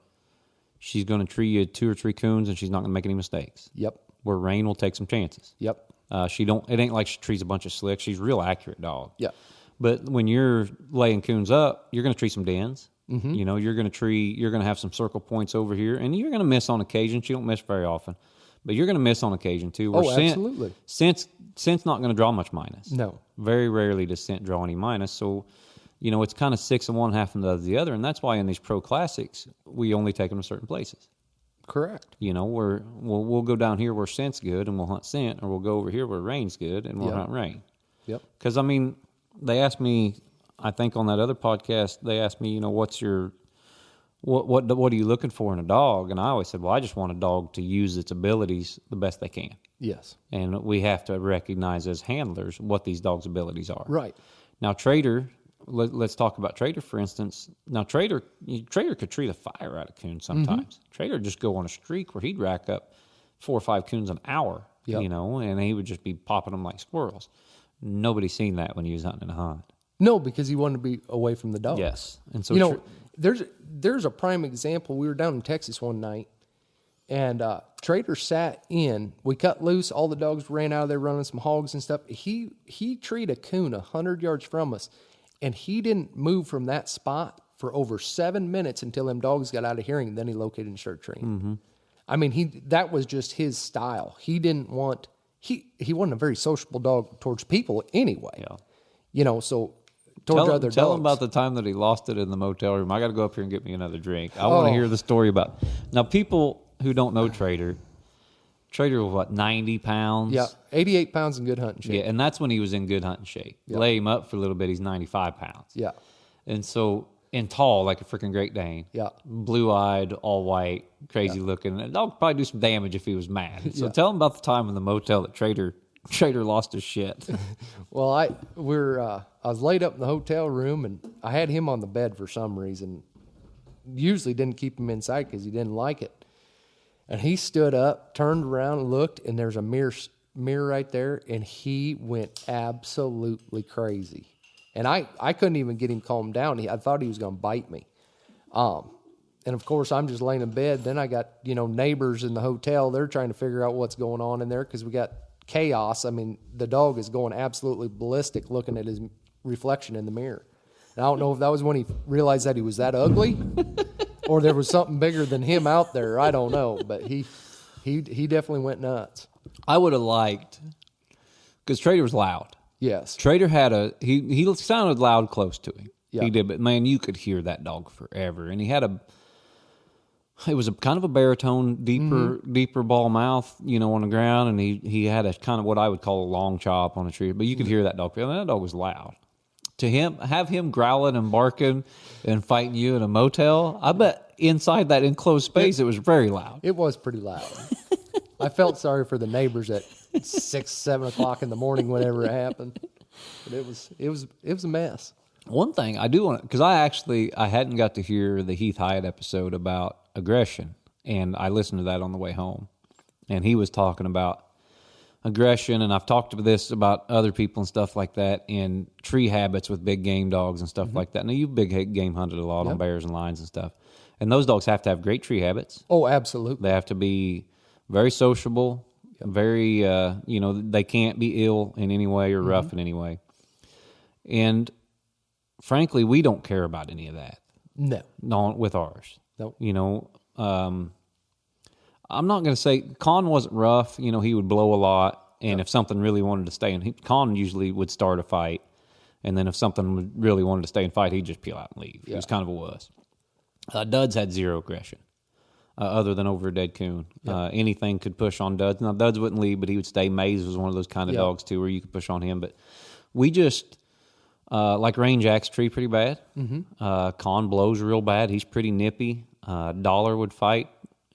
she's going to tree you 2 or 3 coons and she's not going to make any mistakes. Yep. Where Rain will take some chances. Yep. It ain't like she trees a bunch of slicks. She's a real accurate dog. Yep. But when you're laying coons up, you're going to tree some dens. You know, you're going to have some circle points over here, and you're going to miss on occasion. She don't miss very often, but you're going to miss on occasion too. Absolutely. Scent's not going to draw much minus. No. Very rarely does Scent draw any minus. So, you know, it's kind of 6 of one, half of the other, and that's why in these pro classics we only take them to certain places. Correct. You know, we'll go down here where Scent's good and we'll hunt Scent, or we'll go over here where Rain's good and we'll hunt Rain. Yep. Because I mean, they asked me, I think on that other podcast, they asked me, you know, what are you looking for in a dog? And I always said, well, I just want a dog to use its abilities the best they can. Yes. And we have to recognize as handlers what these dogs' abilities are. Right. Now, Trader, let's talk about Trader, for instance. Now, Trader could treat a fire out of coons sometimes. Trader would just go on a streak where he'd rack up 4 or 5 coons an hour, you know, and he would just be popping them like squirrels. Nobody's seen that when he was hunting in a hunt. No, because he wanted to be away from the dogs. Yes. And so, you know, there's a prime example. We were down in Texas one night, and Trader sat in. We cut loose. All the dogs ran out of there running some hogs and stuff. He treed a coon 100 yards from us, and he didn't move from that spot for over 7 minutes until them dogs got out of hearing, and then he located and started treeing. I mean, that was just his style. He didn't want... He wasn't a very sociable dog towards people anyway. Yeah. You know, so... Tell him about the time that he lost it in the motel room. I got to go up here and get me another drink. I want to hear the story about. Now, people who don't know Trader was what, 90 pounds? Yeah, 88 pounds in good hunting shape. Yeah, and that's when he was in good hunting shape. Yep. Lay him up for a little bit, he's 95 pounds. Yeah, and so and tall like a freaking Great Dane. Yeah, blue-eyed, all white, crazy looking. The dog would probably do some damage if he was mad. So tell him about the time in the motel that Trader Trader lost his shit. Well, I was laid up in the hotel room, and I had him on the bed for some reason. Usually didn't keep him inside because he didn't like it. And he stood up, turned around, and looked, and there's a mirror right there, and he went absolutely crazy. And I couldn't even get him calmed down. I thought he was going to bite me. And of course, I'm just laying in bed. Then I got, neighbors in the hotel. They're trying to figure out what's going on in there because we got chaos. I mean, the dog is going absolutely ballistic looking at his reflection in the mirror. And I don't know if that was when he realized that he was that ugly or there was something bigger than him out there. I don't know, but he definitely went nuts. I would have liked, because Trader was loud. Yes. Trader had he sounded loud close to him. Yeah. He did, but man, you could hear that dog forever. And it was a kind of a baritone, deeper ball mouth, on the ground, and he had a kind of what I would call a long chop on a tree, but you could hear that dog. That dog was loud. To have him growling and barking and fighting you in a motel, I bet inside that enclosed space it was very loud. It was pretty loud. I felt sorry for the neighbors at 6, 7 o'clock in the morning whenever it happened. But it was a mess. One thing I do want to, because I hadn't got to hear the Heath Hyatt episode about aggression, and I listened to that on the way home, and he was talking about aggression, and I've talked about other people and stuff like that, and tree habits with big game dogs and stuff like that. Now, you've big game hunted a lot on bears and lions and stuff, and those dogs have to have great tree habits. Oh, absolutely. They have to be very sociable, very, they can't be ill in any way or rough in any way. And frankly, we don't care about any of that. No. Not with ours. Nope. I'm not going to say Con wasn't rough. He would blow a lot, and if something really wanted to stay, and Con usually would start a fight, and then if something really wanted to stay and fight, he'd just peel out and leave. He was kind of a wuss. Duds had zero aggression, other than over a dead coon. Anything could push on Duds. Now, Duds wouldn't leave, but he would stay. Maze was one of those kind of dogs, too, where you could push on him. But we just, like Rain Jack's tree pretty bad. Con blows real bad. He's pretty nippy. Dollar would fight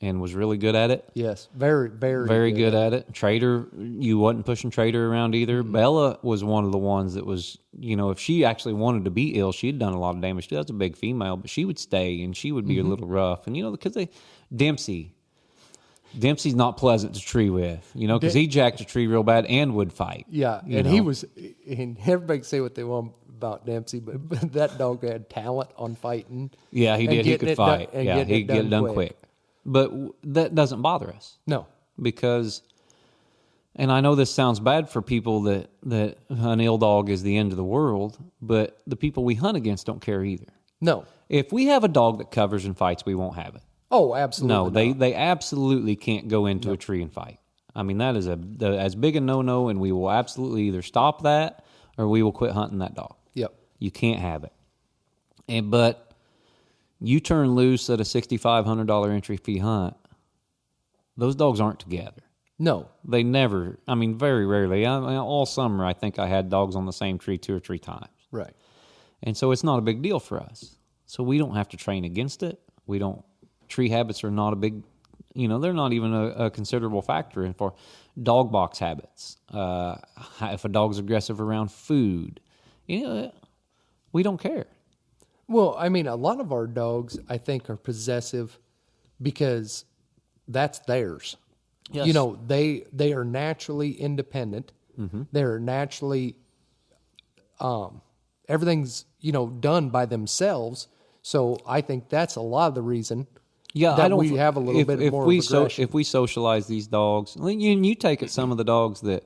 and was really good at it. Yes, very good at it. Trader, you wasn't pushing Trader around either. Bella was one of the ones that was, if she actually wanted to be ill, she had done a lot of damage. That's a big female, but she would stay and she would be a little rough. And, because Dempsey's not pleasant to tree with, because he jacked a tree real bad and would fight. Yeah, and he was, and everybody can say what they want about Dempsey, but that dog had talent on fighting. Yeah, he did. He could fight. He'd get it done quick. But that doesn't bother us. No. Because, and I know this sounds bad for people that an ill dog is the end of the world, but the people we hunt against don't care either. No. If we have a dog that covers and fights, we won't have it. Oh, absolutely. No, they absolutely can't go into a tree and fight. I mean, that is as big a no-no, and we will absolutely either stop that or we will quit hunting that dog. Yep. You can't have it. But you turn loose at a $6,500 entry fee hunt, those dogs aren't together. No. They never, very rarely. All summer, I think I had dogs on the same tree 2 or 3 times. Right. And so it's not a big deal for us. So we don't have to train against it. Tree habits are not a big, they're not even a considerable factor in for dog box habits. If a dog's aggressive around food, we don't care. Well, a lot of our dogs, I think, are possessive because that's theirs. Yes. They are naturally independent. They're naturally, everything's, done by themselves. So I think that's a lot of the reason that we have a little bit more of aggression. If we socialize these dogs, you take it some of the dogs that,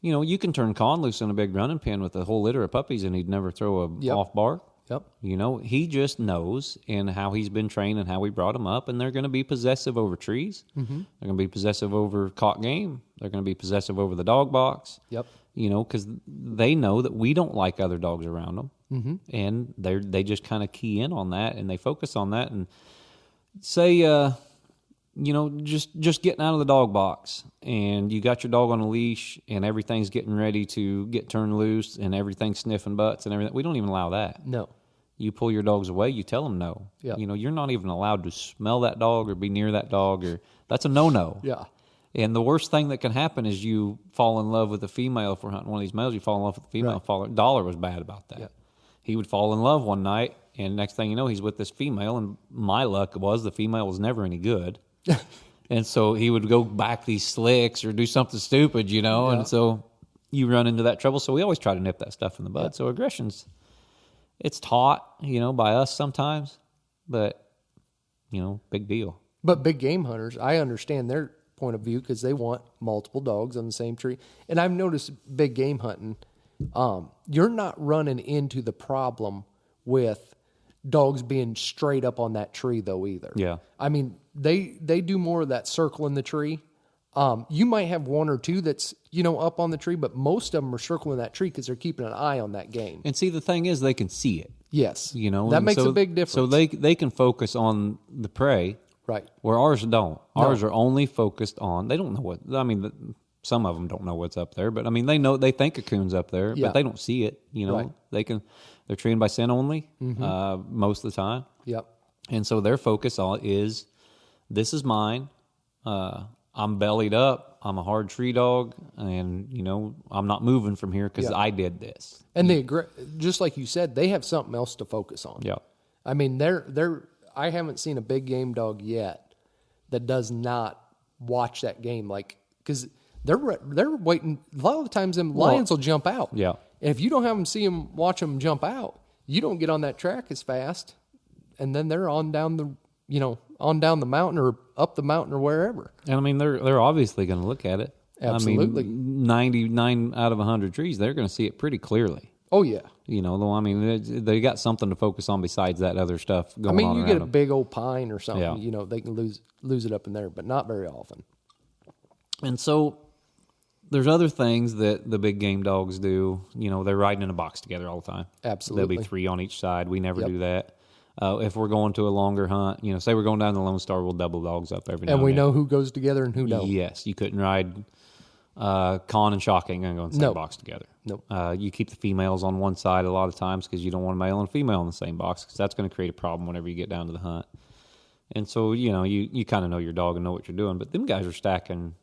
you can turn Con loose in a big running pen with a whole litter of puppies and he'd never throw a off bark. Yep. He just knows and how he's been trained and how we brought him up, and they're going to be possessive over trees. They're going to be possessive over caught game. They're going to be possessive over the dog box. Yep. Because they know that we don't like other dogs around them, and they just kind of key in on that and they focus on that and say, just getting out of the dog box and you got your dog on a leash and everything's getting ready to get turned loose and everything's sniffing butts and everything. We don't even allow that. No. You pull your dogs away, you tell them no. Yeah. You're not even allowed to smell that dog or be near that dog, or that's a no-no. Yeah. And the worst thing that can happen is you fall in love with a female. If we're hunting one of these males, you fall in love with the female. Right. Dollar was bad about that. Yep. He would fall in love one night, and next thing you know, he's with this female, and my luck was the female was never any good. And so he would go back these slicks or do something stupid, and so you run into that trouble. So we always try to nip that stuff in the bud. Yeah. So aggression's, it's taught, by us sometimes, but, big deal. But big game hunters, I understand their point of view because they want multiple dogs on the same tree. And I've noticed big game hunting, you're not running into the problem with dogs being straight up on that tree though either. Yeah. I mean, they do more of that circle in the tree. You might have one or two that's, up on the tree, but most of them are circling that tree because they're keeping an eye on that game. And see, the thing is they can see it. Yes. That makes a big difference. So they can focus on the prey. Right. Where ours don't. Ours are only focused on, they don't know what, some of them don't know what's up there, but they think a coon's up there, but they don't see it, Right. They're trained by scent only, most of the time. Yep. And so their focus is, this is mine. I'm bellied up. I'm a hard tree dog, and I'm not moving from here because I did this. And just like you said, they have something else to focus on. Yeah. I haven't seen a big game dog yet that does not watch that game, because they're waiting. A lot of the times, them lions will jump out. Yeah. And if you don't have them watch them jump out, you don't get on that track as fast, and then they're on down the mountain or up the mountain or wherever. And they're obviously going to look at it. Absolutely. 99 out of 100 trees, they're going to see it pretty clearly. Oh yeah. They got something to focus on besides that other stuff going on. You around get a them. big old pine or something, Yeah. They can lose it up in there, but not very often. And so there's other things that the big game dogs do. They're riding in a box together all the time. Absolutely. There'll be 3 on each side. We never do that. If we're going to a longer hunt, say we're going down the Lone Star, we'll double dogs up every now and then. And we know who goes together and who don't. Yes, you couldn't ride Con and Shock ain't going to go in the same box together. Nope. You keep the females on one side a lot of times because you don't want a male and female in the same box because that's going to create a problem whenever you get down to the hunt. And so, you kind of know your dog and know what you're doing. But them guys are stacking,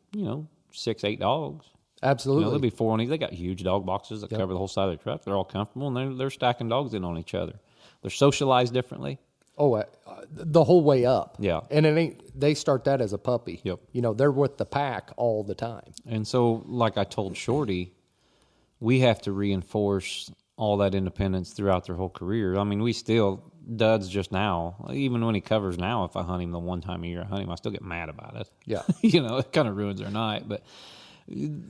6, 8 dogs. Absolutely. There'll be 4 on each. They got huge dog boxes that cover the whole side of their truck. They're all comfortable, and they're stacking dogs in on each other. They're socialized differently. Oh, the whole way up. Yeah. And they start that as a puppy. Yep. They're with the pack all the time. And so, like I told Shorty, we have to reinforce all that independence throughout their whole career. We still, Dud's just now, even when he covers now, if I hunt him the one time a year I hunt him, I still get mad about it. Yeah. It kind of ruins their night. But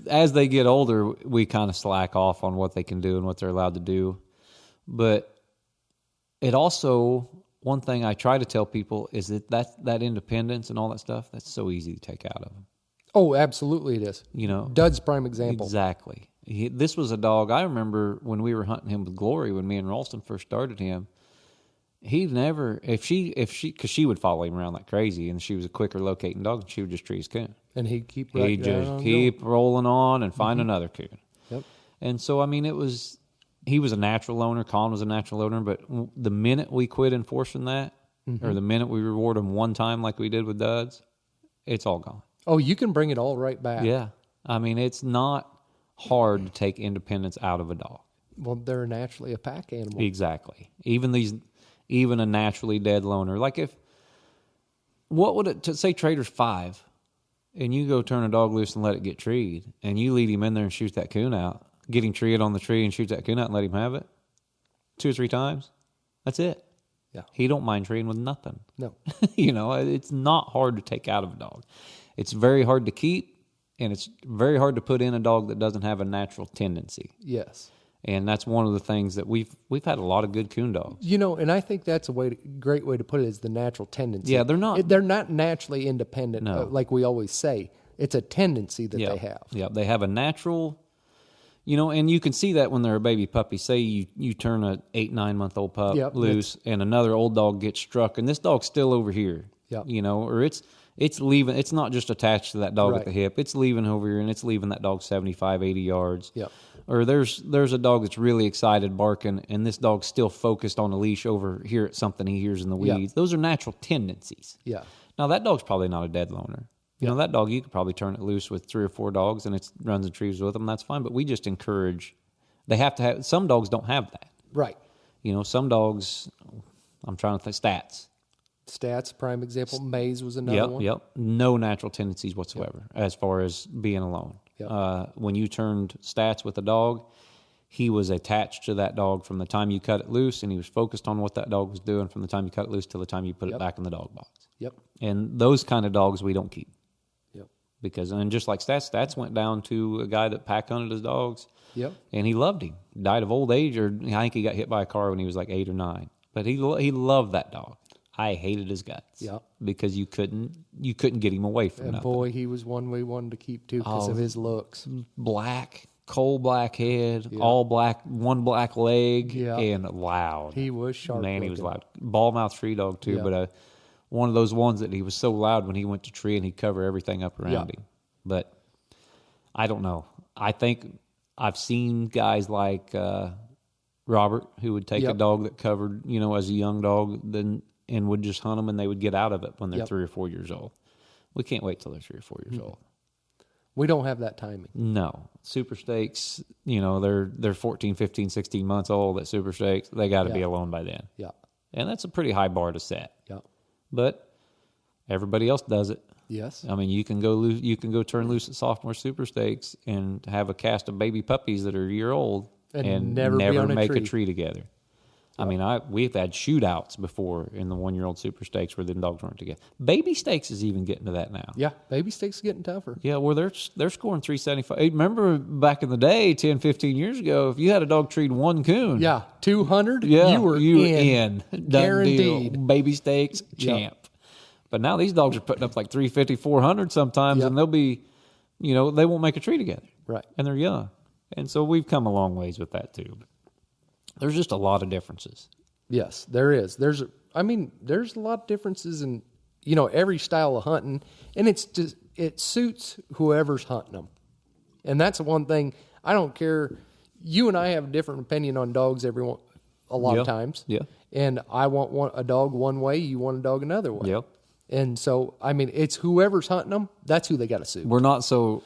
as they get older, we kind of slack off on what they can do and what they're allowed to do. But it also, one thing I try to tell people is that independence and all that stuff, that's so easy to take out of them. Oh, absolutely it is. Dud's prime example. Exactly. This was a dog, I remember when we were hunting him with Glory, when me and Ralston first started him, he never, because she would follow him around like crazy, and she was a quicker locating dog, and she would just tree his coon. And he'd keep rolling on and find another coon. Yep. And so, he was a natural owner, Colin was a natural owner, but the minute we quit enforcing that, or the minute we reward him one time like we did with Duds, it's all gone. Oh, you can bring it all right back. Yeah. It's not hard to take independence out of a dog. Well, they're naturally a pack animal. Exactly. Even a naturally dead loner. Say Trader's 5, and you go turn a dog loose and let it get treed, and you lead him in there and shoot that coon out, get him treed on the tree and shoot that coon out and let him have it 2 or 3 times, that's it. Yeah. He don't mind treeing with nothing. No. It's not hard to take out of a dog. It's very hard to keep, and it's very hard to put in a dog that doesn't have a natural tendency. Yes. And that's one of the things that we've had a lot of good coon dogs. And I think that's great way to put it is the natural tendency. Yeah, they're not naturally independent, like we always say. It's a tendency that they have. Yeah, they have a natural, and you can see that when they're a baby puppy. Say you turn a 8-9 month old pup loose, and another old dog gets struck, and this dog's still over here. Yep. Or it's leaving. It's not just attached to that dog at the hip. It's leaving over here, and it's leaving that dog 75, 80 yards. Yep. Or there's a dog that's really excited barking, and this dog's still focused on a leash over here at something he hears in the weeds. Yep. Those are natural tendencies. Yeah. Now, that dog's probably not a dead loner. You know, that dog, you could probably turn it loose with 3 or 4 dogs and it runs and retrieves with them. That's fine. But we just encourage, they have to have, some dogs don't have that. Right. You know, some dogs, I'm trying to think, Stats, prime example. Maze was another one. Yep. No natural tendencies whatsoever as far as being alone. Yep. When you turned Stats with a dog, he was attached to that dog from the time you cut it loose, and he was focused on what that dog was doing from the time you cut it loose till the time you put it back in the dog box. Yep. And those kind of dogs we don't keep. Yep. Because, and just like Stats went down to a guy that pack hunted his dogs. Yep. And he loved him. Died of old age, or I think he got hit by a car when he was like 8 or 9. But he loved that dog. I hated his guts. Yep. Because you couldn't get him away from nothing. Boy, he was one we wanted to keep too because of his looks. Black, coal black head, all black, one black leg, and loud. He was sharp. Man, he was loud. Ball mouth tree dog too, but one of those ones that he was so loud when he went to tree and he'd cover everything up around him. But I don't know. I think I've seen guys like Robert who would take a dog that covered, you know, as a young dog, and would just hunt them, and they would get out of it when they're 3 or 4 years old. We can't wait till they're 3 or 4 years old. We don't have that timing. No. Super stakes, you know, they're 14, 15, 16 months old at super stakes. They got to be alone by then. Yeah. And that's a pretty high bar to set. Yeah. But everybody else does it. Yes. I mean, you can go turn loose at sophomore super stakes and have a cast of baby puppies that are a year old and never make a tree together. I mean, we've had shootouts before in the 1-year-old super stakes where the dogs weren't together. Baby stakes is even getting to that now. Yeah, baby stakes is getting tougher. Yeah, well, they're scoring 375. Remember back in the day, 10, 15 years ago, if you had a dog treat one coon. Yeah, 200, you were in. Done Guaranteed. Deal. Baby stakes, champ. Yep. But now these dogs are putting up like 350, 400 sometimes, and they'll be, you know, they won't make a tree together. Right. And they're young. And so we've come a long ways with that too. There's just a lot of differences. Yes, there is. There's a lot of differences in, you know, every style of hunting, and it suits whoever's hunting them. And that's one thing. I don't care. You and I have a different opinion on dogs a lot of times. Yeah. And I want a dog one way, you want a dog another way. Yep. And so, I mean, it's whoever's hunting them, that's who they got to suit. We're not so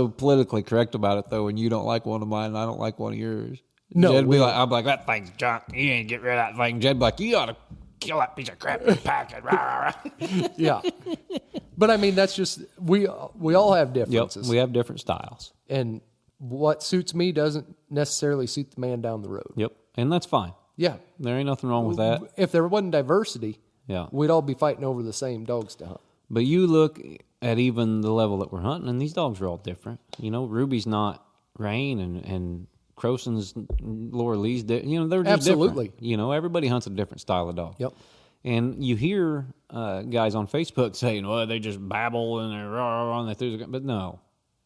politically correct about it, though, when you don't like one of mine and I don't like one of yours. No. Jed'd be like, I'm like, that thing's junk. You ain't get rid of that thing. Jed'd be like, you ought to kill that piece of crap and pack it. Yeah. But, I mean, that's just, we all have differences. Yep, we have different styles. And what suits me doesn't necessarily suit the man down the road. Yep. And that's fine. Yeah. There ain't nothing wrong with that. If there wasn't diversity, yeah, we'd all be fighting over the same dogs to hunt. But you look at even the level that we're hunting, and these dogs are all different. You know, Ruby's not Rain, and Croson's Laura Lee's, you know, they're just absolutely different. You know, everybody hunts a different style of dog. Yep. And you hear guys on Facebook saying, well, they just babble and they're rah, and they threw the gun. But no.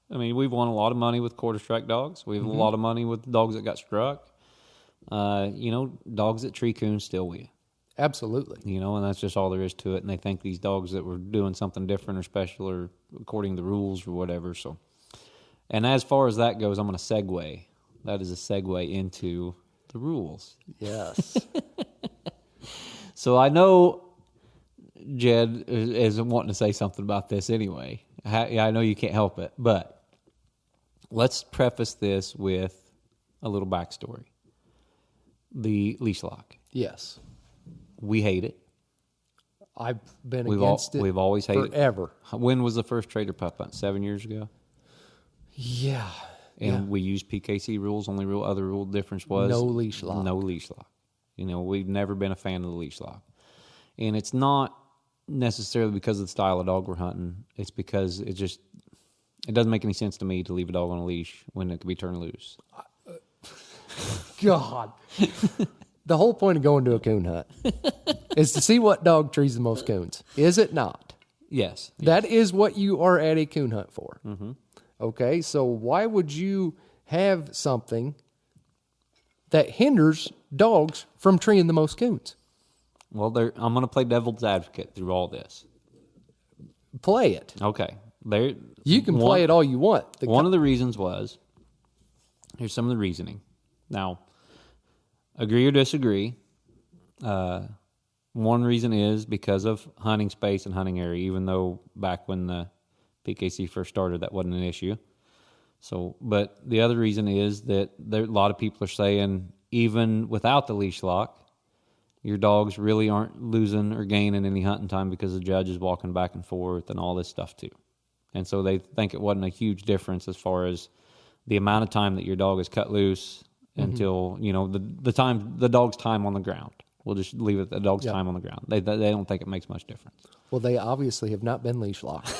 I mean, we've won a lot of money with quarter strike dogs. We have a lot of money with dogs that got struck. You know, dogs that tree coons still win. Absolutely. You know, and that's just all there is to it. And they think these dogs that were doing something different or special or according to the rules or whatever. So, and as far as that goes, I'm going to segue. That is a segue into the rules. Yes. So I know Jed is wanting to say something about this anyway. I know you can't help it, but let's preface this with a little backstory. The leash lock. Yes. We hate it. I've been against it. We've always hated forever. it. When was the first trader pup hunt? 7 years ago? Yeah. And we used PKC rules. Only other rule difference was no leash lock. No leash lock. You know, we've never been a fan of the leash lock. And it's not necessarily because of the style of dog we're hunting. It's because it doesn't make any sense to me to leave a dog on a leash when it could be turned loose. God. The whole point of going to a coon hunt is to see what dog trees the most coons. Is it not? Yes. That is what you are at a coon hunt for. Mm-hmm. Okay, so why would you have something that hinders dogs from treeing the most coons? Well, I'm going to play devil's advocate through all this. Play it. Okay. You can play it all you want. One of the reasons was, here's some of the reasoning. Now, agree or disagree, One reason is because of hunting space and hunting area, even though back when the PKC first started, that wasn't an issue. So, but the other reason is that a lot of people are saying, even without the leash lock, your dogs really aren't losing or gaining any hunting time because the judge is walking back and forth and all this stuff too. And so they think it wasn't a huge difference as far as the amount of time that your dog is cut loose until, the dog's time on the ground. We'll just leave it at the dog's time on the ground. They don't think it makes much difference. Well, they obviously have not been leash locked.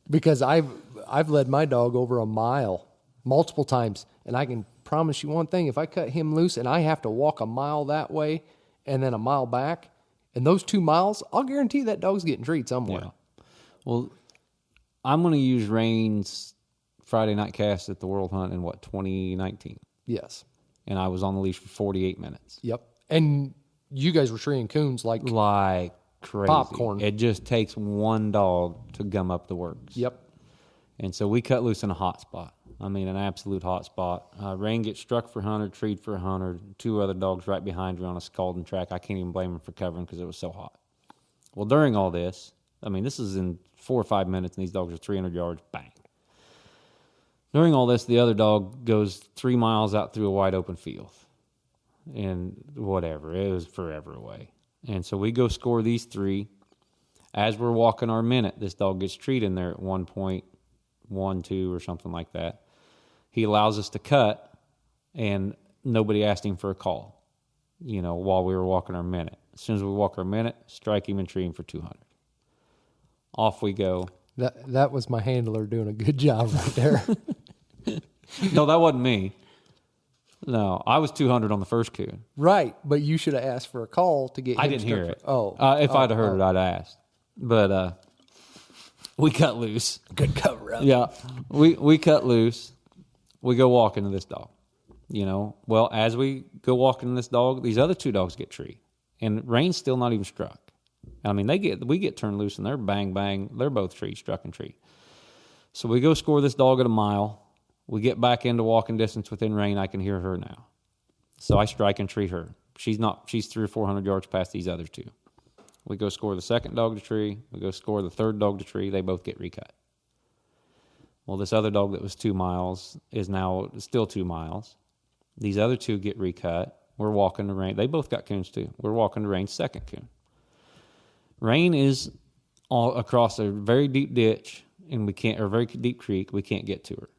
Because I've led my dog over a mile multiple times, and I can promise you one thing: if I cut him loose and I have to walk a mile that way and then a mile back, and those 2 miles, I'll guarantee that dog's getting treats somewhere. Yeah. Well, I'm going to use Rain's Friday night cast at the World Hunt in 2019. Yes. And I was on the leash for 48 minutes. Yep. And you guys were treeing coons like crazy. Popcorn. It just takes one dog to gum up the works. Yep. And so we cut loose in a hot spot. I mean, an absolute hot spot. Rain gets struck for 100, treed for 100. 2 other dogs right behind her on a scalding track. I can't even blame them for covering because it was so hot. Well, during all this, I mean, this is in 4 or 5 minutes, and these dogs are 300 yards, bang. During all this, the other dog goes 3 miles out through a wide open field. And whatever, it was forever away. And so we go score these 3. As we're walking our minute, this dog gets treed in there at 1.12 or something like that. He allows us to cut, and nobody asked him for a call, while we were walking our minute. As soon as we walk our minute, strike him and tree him for 200. Off we go. That was my handler doing a good job right there. No, that wasn't me. No, I was 200 on the first coon. Right, but you should have asked for a call to get him. I didn't hear it. If I'd have heard it, I'd have asked. But we cut loose. Good cover up. Yeah, we cut loose. We go walking to this dog. Well, as we go walking to this dog, these other 2 dogs get treed. And Rain's still not even struck. I mean, we get turned loose, and they're bang, bang. They're both treed, struck and treed. So we go score this dog at a mile. We get back into walking distance within Rain. I can hear her now. So I strike and treat her. She's 300 or 400 yards past these other 2. We go score the second dog to tree. We go score the third dog to tree. They both get recut. Well, this other dog that was 2 miles is now still 2 miles. These other 2 get recut. We're walking to Rain. They both got coons too. We're walking to Rain's second coon. Rain is all across a very deep ditch, and or very deep creek. We can't get to her.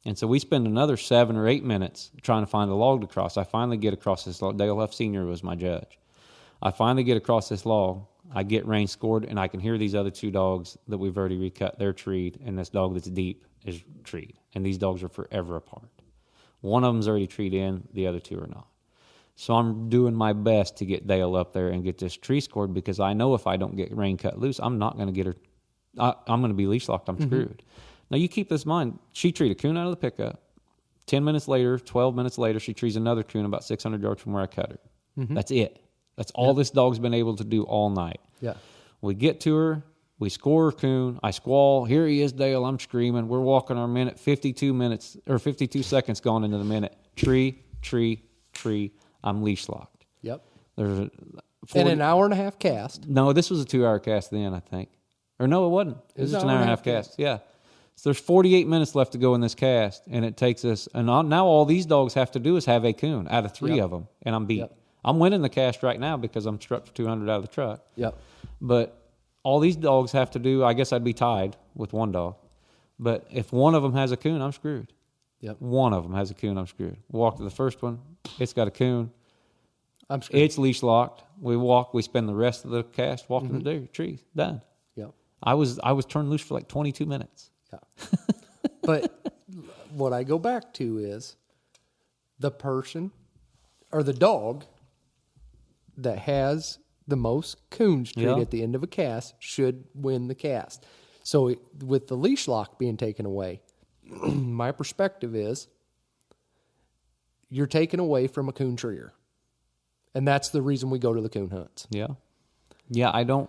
And so we spend another 7 or 8 minutes trying to find a log to cross. I finally get across this log. Dale Huff Sr. was my judge. I finally get across this log. I get Rain scored, and I can hear these other 2 dogs that we've already recut. They're treed, and this dog that's deep is treed. And these dogs are forever apart. One of them's already treed in. The other 2 are not. So I'm doing my best to get Dale up there and get this tree scored, because I know if I don't get Rain cut loose, I'm not going to get her. I'm going to be leash locked. I'm screwed. Now, you keep this in mind. She treed a coon out of the pickup. 10 minutes later, 12 minutes later, she trees another coon about 600 yards from where I cut her. That's it. That's all this dog's been able to do all night. Yeah. We get to her. We score her coon. I squall. Here he is, Dale. I'm screaming. We're walking our minute. 52 seconds gone into the minute. Tree. I'm leash locked. Yep. There's and an hour and a half cast. No, this was a 2-hour cast then, I think. Or no, it wasn't. It was just an hour and a half cast. Yeah. So there's 48 minutes left to go in this cast, and it takes us. And now all these dogs have to do is have a coon out of 3 of them, and I'm beat. Yep. I'm winning the cast right now because I'm struck for 200 out of the truck. Yep. But all these dogs have to do, I guess I'd be tied with one dog. But if one of them has a coon, I'm screwed. Yep. One of them has a coon, I'm screwed. Walk to the first one. It's got a coon. I'm screwed. It's leash locked. We spend the rest of the cast walking the trees. Done. Yep. I was turned loose for like 22 minutes. Yeah. But what I go back to is the person or the dog that has the most coons treated at the end of a cast should win the cast. So with the leash lock being taken away, my perspective is you're taken away from a coon treer. And that's the reason we go to the coon hunts. Yeah. Yeah, I don't.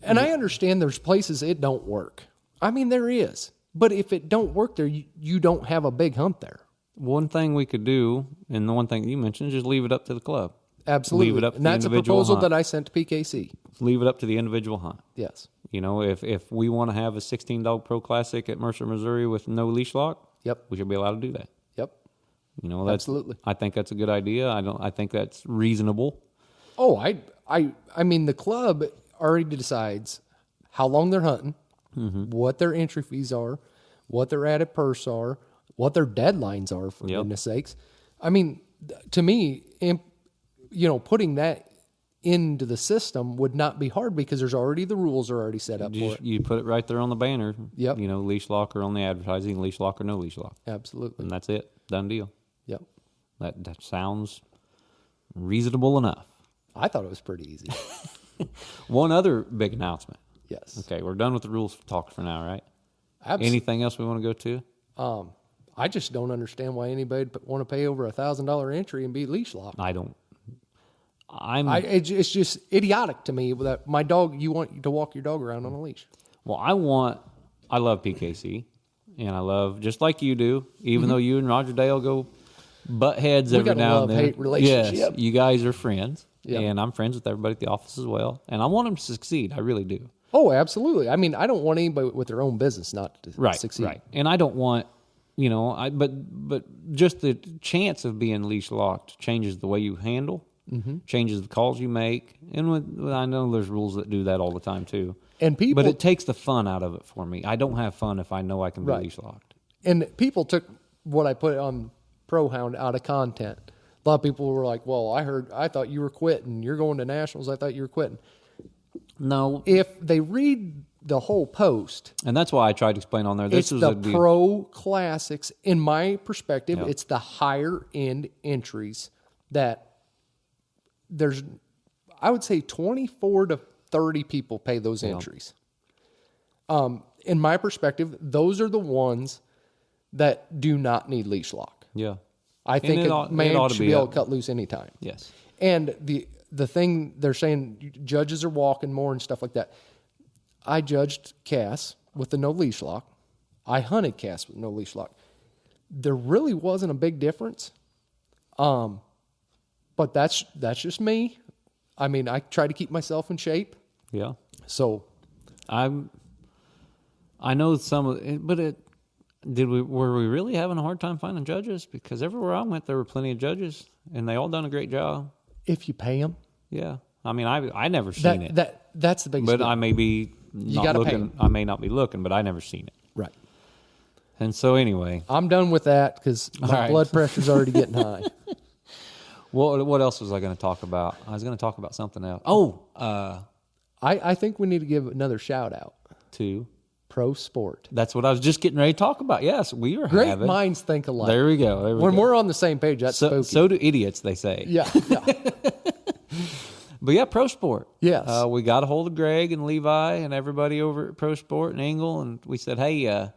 And I understand there's places it don't work. I mean, there is. But if it don't work there, you don't have a big hunt there. One thing we could do, and the one thing you mentioned, is just leave it up to the club. Absolutely. Leave it up to and the that's a individual proposal hunt. that I sent to PKC. Leave it up to the individual hunt. Yes. You know, if we want to have a 16-dog pro classic at Mercer, Missouri with no leash lock, Yep. we should be allowed to do that. Yep. You know, that's, absolutely. I think that's a good idea. I think that's reasonable. Oh, I mean, the club already decides how long they're hunting, what their entry fees are, what their added purse are, what their deadlines are, for goodness sakes. I mean, to me, putting that into the system would not be hard because there's already the rules are already set up for it. You put it right there on the banner. Yep. You know, leash lock or on the advertising, leash lock or no leash lock. Absolutely. And that's it. Done deal. Yep. That sounds reasonable enough. I thought it was pretty easy. One other big announcement. Yes. Okay, we're done with the rules talk for now, right? Absolutely. Anything else we want to go to? I just don't understand why anybody would want to pay over $1,000 entry and be leash locked. I don't. It's just idiotic to me that my dog, you want to walk your dog around on a leash. Well, I love PKC, and I love, just like you do, even though you and Roger Dale go butt heads every now and then. Love-hate relationship. Yes, you guys are friends, Yep. and I'm friends with everybody at the office as well, and I want them to succeed. I really do. Oh, absolutely. I mean, I don't want anybody with their own business not to succeed. Right, and I don't want, but just the chance of being leash locked changes the way you handle, changes the calls you make, and I know there's rules that do that all the time too. And But it takes the fun out of it for me. I don't have fun if I know I can be leash locked. And people took what I put on Pro Hound out of content. A lot of people were like, well, I thought you were quitting. You're going to nationals. I thought you were quitting. No. If they read the whole post. And that's why I tried to explain on there. It's the pro classics. In my perspective, it's the higher end entries that there's, I would say 24 to 30 people pay those entries. In my perspective, those are the ones that do not need leash lock. Yeah. I think a man should be able to cut loose anytime. Yes. And the thing they're saying, judges are walking more and stuff like that. I judged Cass with the no leash lock. I hunted Cass with no leash lock. There really wasn't a big difference. But that's just me. I mean, I try to keep myself in shape. Yeah. So I know some of it, but were we really having a hard time finding judges? Because everywhere I went, there were plenty of judges, and they all done a great job. if you pay them. Yeah. I mean, I never seen it. That's the biggest But deal. I may be not looking. I may not be looking, but I never seen it. Right. And so anyway, I'm done with that because my blood pressure's already getting high. Well, what else was I going to talk about? I was going to talk about something else. Oh, I think we need to give another shout out to Pro Sport. That's what I was just getting ready to talk about. Yes, we are Great minds think alike. There we go. When we're on the same page, that's spooky. So do idiots, they say. Yeah. But yeah, Pro Sport. Yes. We got a hold of Greg and Levi and everybody over at Pro Sport and Engel, and we said, hey,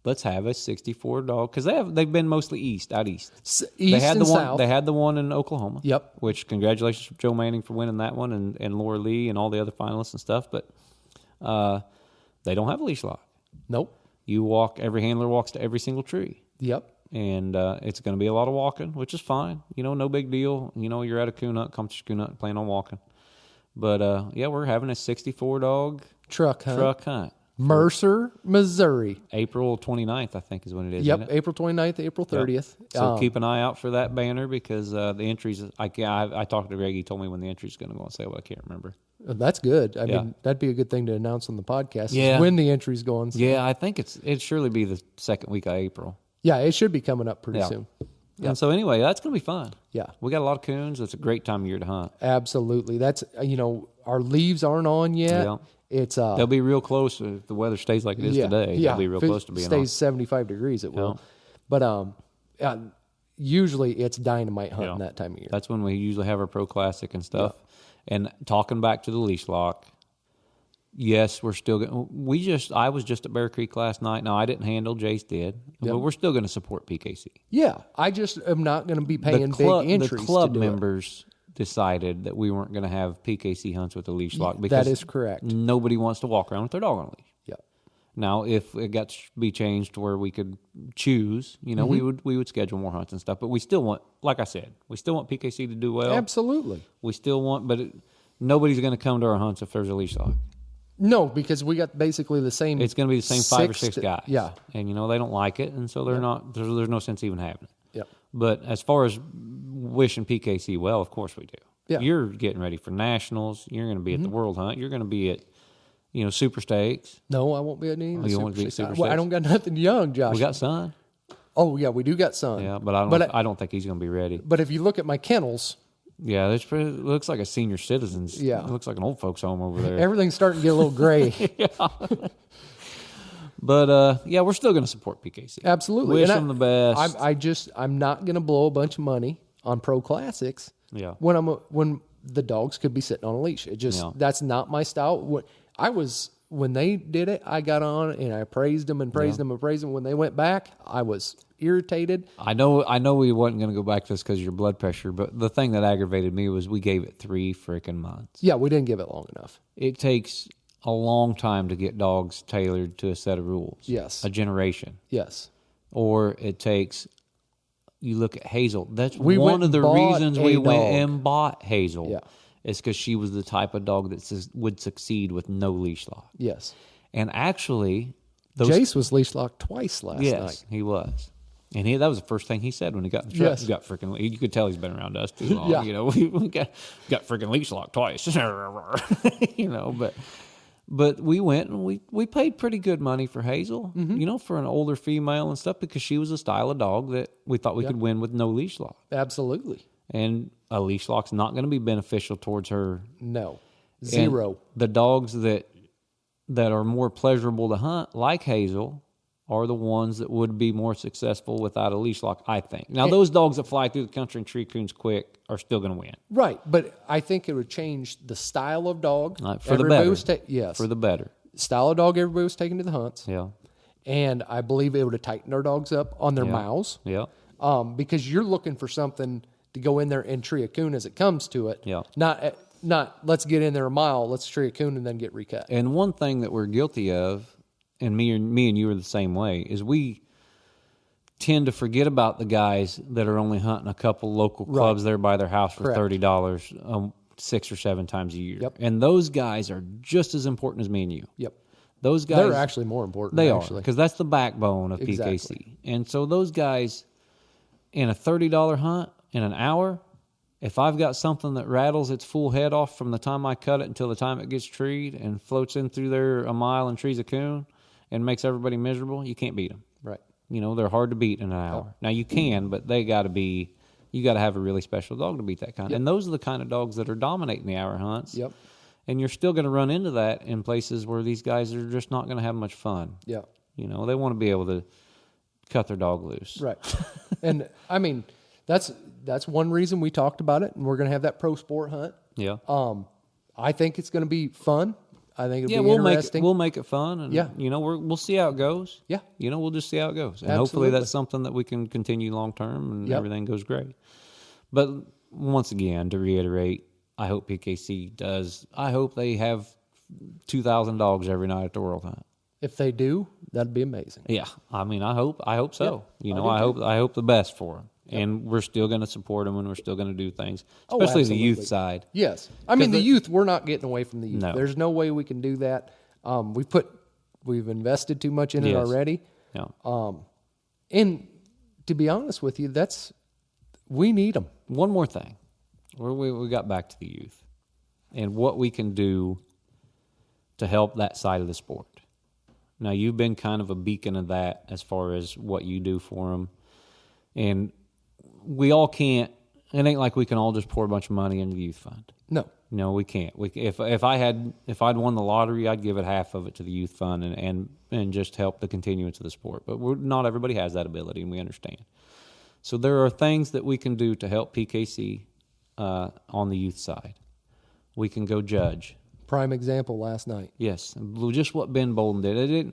let's have a 64 dog, because they've been mostly out east. East and south. They had the one in Oklahoma. Yep. Which congratulations to Joe Manning for winning that one, and Laura Lee and all the other finalists and stuff. But they don't have a leash lock. Nope. Every handler walks to every single tree. Yep. And it's going to be a lot of walking, which is fine. No big deal. You're at a coon hunt, come to coon hunt, plan on walking. But yeah, we're having a 64 dog truck hunt. Mercer, Missouri. April 29th, I think, is when it is. Yep, April 29th, April 30th. Yep. So keep an eye out for that banner, because the entries, I talked to Greg, he told me when the entry's going to go on sale, but I can't remember. That's good. I mean, that'd be a good thing to announce on the podcast. Yeah. When the entry's going. So. Yeah, I think it'd surely be the second week of April. Yeah, it should be coming up pretty soon. Yeah. And so anyway, that's going to be fun. Yeah. We got a lot of coons. It's a great time of year to hunt. Absolutely. That's, our leaves aren't on yet. Yeah. It's they'll be real close if the weather stays like it is today. Yeah. They'll be real close to being on. If it stays 75 degrees, it will. But usually it's dynamite hunting that time of year. That's when we usually have our Pro Classic and stuff. Yeah. And talking back to the leash lock, yes, we're still going. I was just at Bear Creek last night. No, I didn't handle. Jace did, but we're still going to support PKC. Yeah, I just am not going to be paying big entries. The club members decided that we weren't going to have PKC hunts with a leash lock because that is correct. Nobody wants to walk around with their dog on a leash. Yeah, Now, if it got to be changed to where we could choose, we would schedule more hunts and stuff. But we still want, like I said, we still want PKC to do well. Absolutely. We still want, but nobody's going to come to our hunts if there's a leash lock. No, because we got basically the same. It's going to be the same 5 or 6 guys. Yeah. And, they don't like it, and so they're not, there's no sense even having it. Yep. But as far as wishing PKC well, of course we do. Yeah. You're getting ready for nationals. You're going to be at the World Hunt. You're going to be at, Super Stakes. No, I won't be at any of the you won't be at Super Stakes? I don't got nothing young, Josh. We got Son. Oh, yeah, we do got Son. Yeah, but I don't think he's going to be ready. But if you look at my kennels. Yeah, it looks like a senior citizens. Yeah. It looks like an old folks home over there. Everything's starting to get a little gray. Yeah. But, we're still going to support PKC. Absolutely. Wish them the best. I'm not going to blow a bunch of money on Pro Classics. Yeah. When the dogs could be sitting on a leash. That's not my style. When they did it, I got on and I praised them and praised them and praised them. When they went back, I was irritated. I know we wasn't going to go back to this because of your blood pressure, but the thing that aggravated me was we gave it 3 freaking months. Yeah, we didn't give it long enough. It takes a long time to get dogs tailored to a set of rules. Yes. A generation. Yes. Or it takes, you look at Hazel. That's one of the reasons we went and bought Hazel. Yeah. Is because she was the type of dog that would succeed with no leash lock. Yes. And actually, Jace was leash locked twice last night. Yes, he was. And that was the first thing he said when he got in the truck. Yes. He got freaking. You could tell he's been around us too long. Yeah. We got freaking leash locked twice. But we went and we paid pretty good money for Hazel. For an older female and stuff because she was a style of dog that we thought we could win with no leash lock. Absolutely. And a leash lock's not going to be beneficial towards her. No, 0. And the dogs that are more pleasurable to hunt, like Hazel, are the ones that would be more successful without a leash lock, I think. Now, those dogs that fly through the country and tree coons quick are still going to win. Right, but I think it would change the style of dog. For the better. Yes. For the better. Style of dog everybody was taking to the hunts. Yeah. And I believe it would have tightened our dogs up on their mouths. Yeah. Because you're looking for something to go in there and tree a coon as it comes to it. Yeah. Not let's get in there a mile, let's tree a coon and then get recut. And one thing that we're guilty of, and me and you are the same way, is we tend to forget about the guys that are only hunting a couple local clubs there by their house for $30 6 or 7 times a year. Yep. And those guys are just as important as me and you. Yep. Those guys, they're actually more important. They are, because that's the backbone of PKC. And so those guys in a $30 hunt in an hour, if I've got something that rattles its full head off from the time I cut it until the time it gets treed and floats in through there a mile and trees a coon and makes everybody miserable, you can't beat them. Right. They're hard to beat in an hour. Now you can, but you got to have a really special dog to beat that kind. Yep. And those are the kind of dogs that are dominating the hour hunts. Yep. And you're still going to run into that in places where these guys are just not going to have much fun. Yeah. They want to be able to cut their dog loose. Right. And I mean, that's one reason we talked about it, and we're going to have that pro sport hunt. Yeah. I think it's going to be fun. I think it'll be interesting. We'll make it fun, and we'll see how it goes. Yeah. We'll just see how it goes, and Absolutely. hopefully that's something that we can continue long term, and everything goes great. But once again, to reiterate, I hope PKC does. I hope they have 2,000 dogs every night at the World Hunt. If they do, that'd be amazing. Yeah, I mean, I hope so. Yeah, I hope the best for them. Yep. And we're still going to support them, and we're still going to do things, especially the youth side. Yes, I mean the youth. We're not getting away from the youth. No. There's no way we can do that. We've invested too much in it already. Yeah. And to be honest with you, we need them. One more thing, we got back to the youth, and what we can do to help that side of the sport. Now you've been kind of a beacon of that as far as what you do for them, and we all can't. It ain't like we can all just pour a bunch of money into the youth fund. No, we can't. If I'd won the lottery, I'd give it half of it to the youth fund and just help the continuance of the sport. But not everybody has that ability, and we understand. So there are things that we can do to help PKC on the youth side. We can go judge. Prime example last night. Yes, just what Ben Bolden did.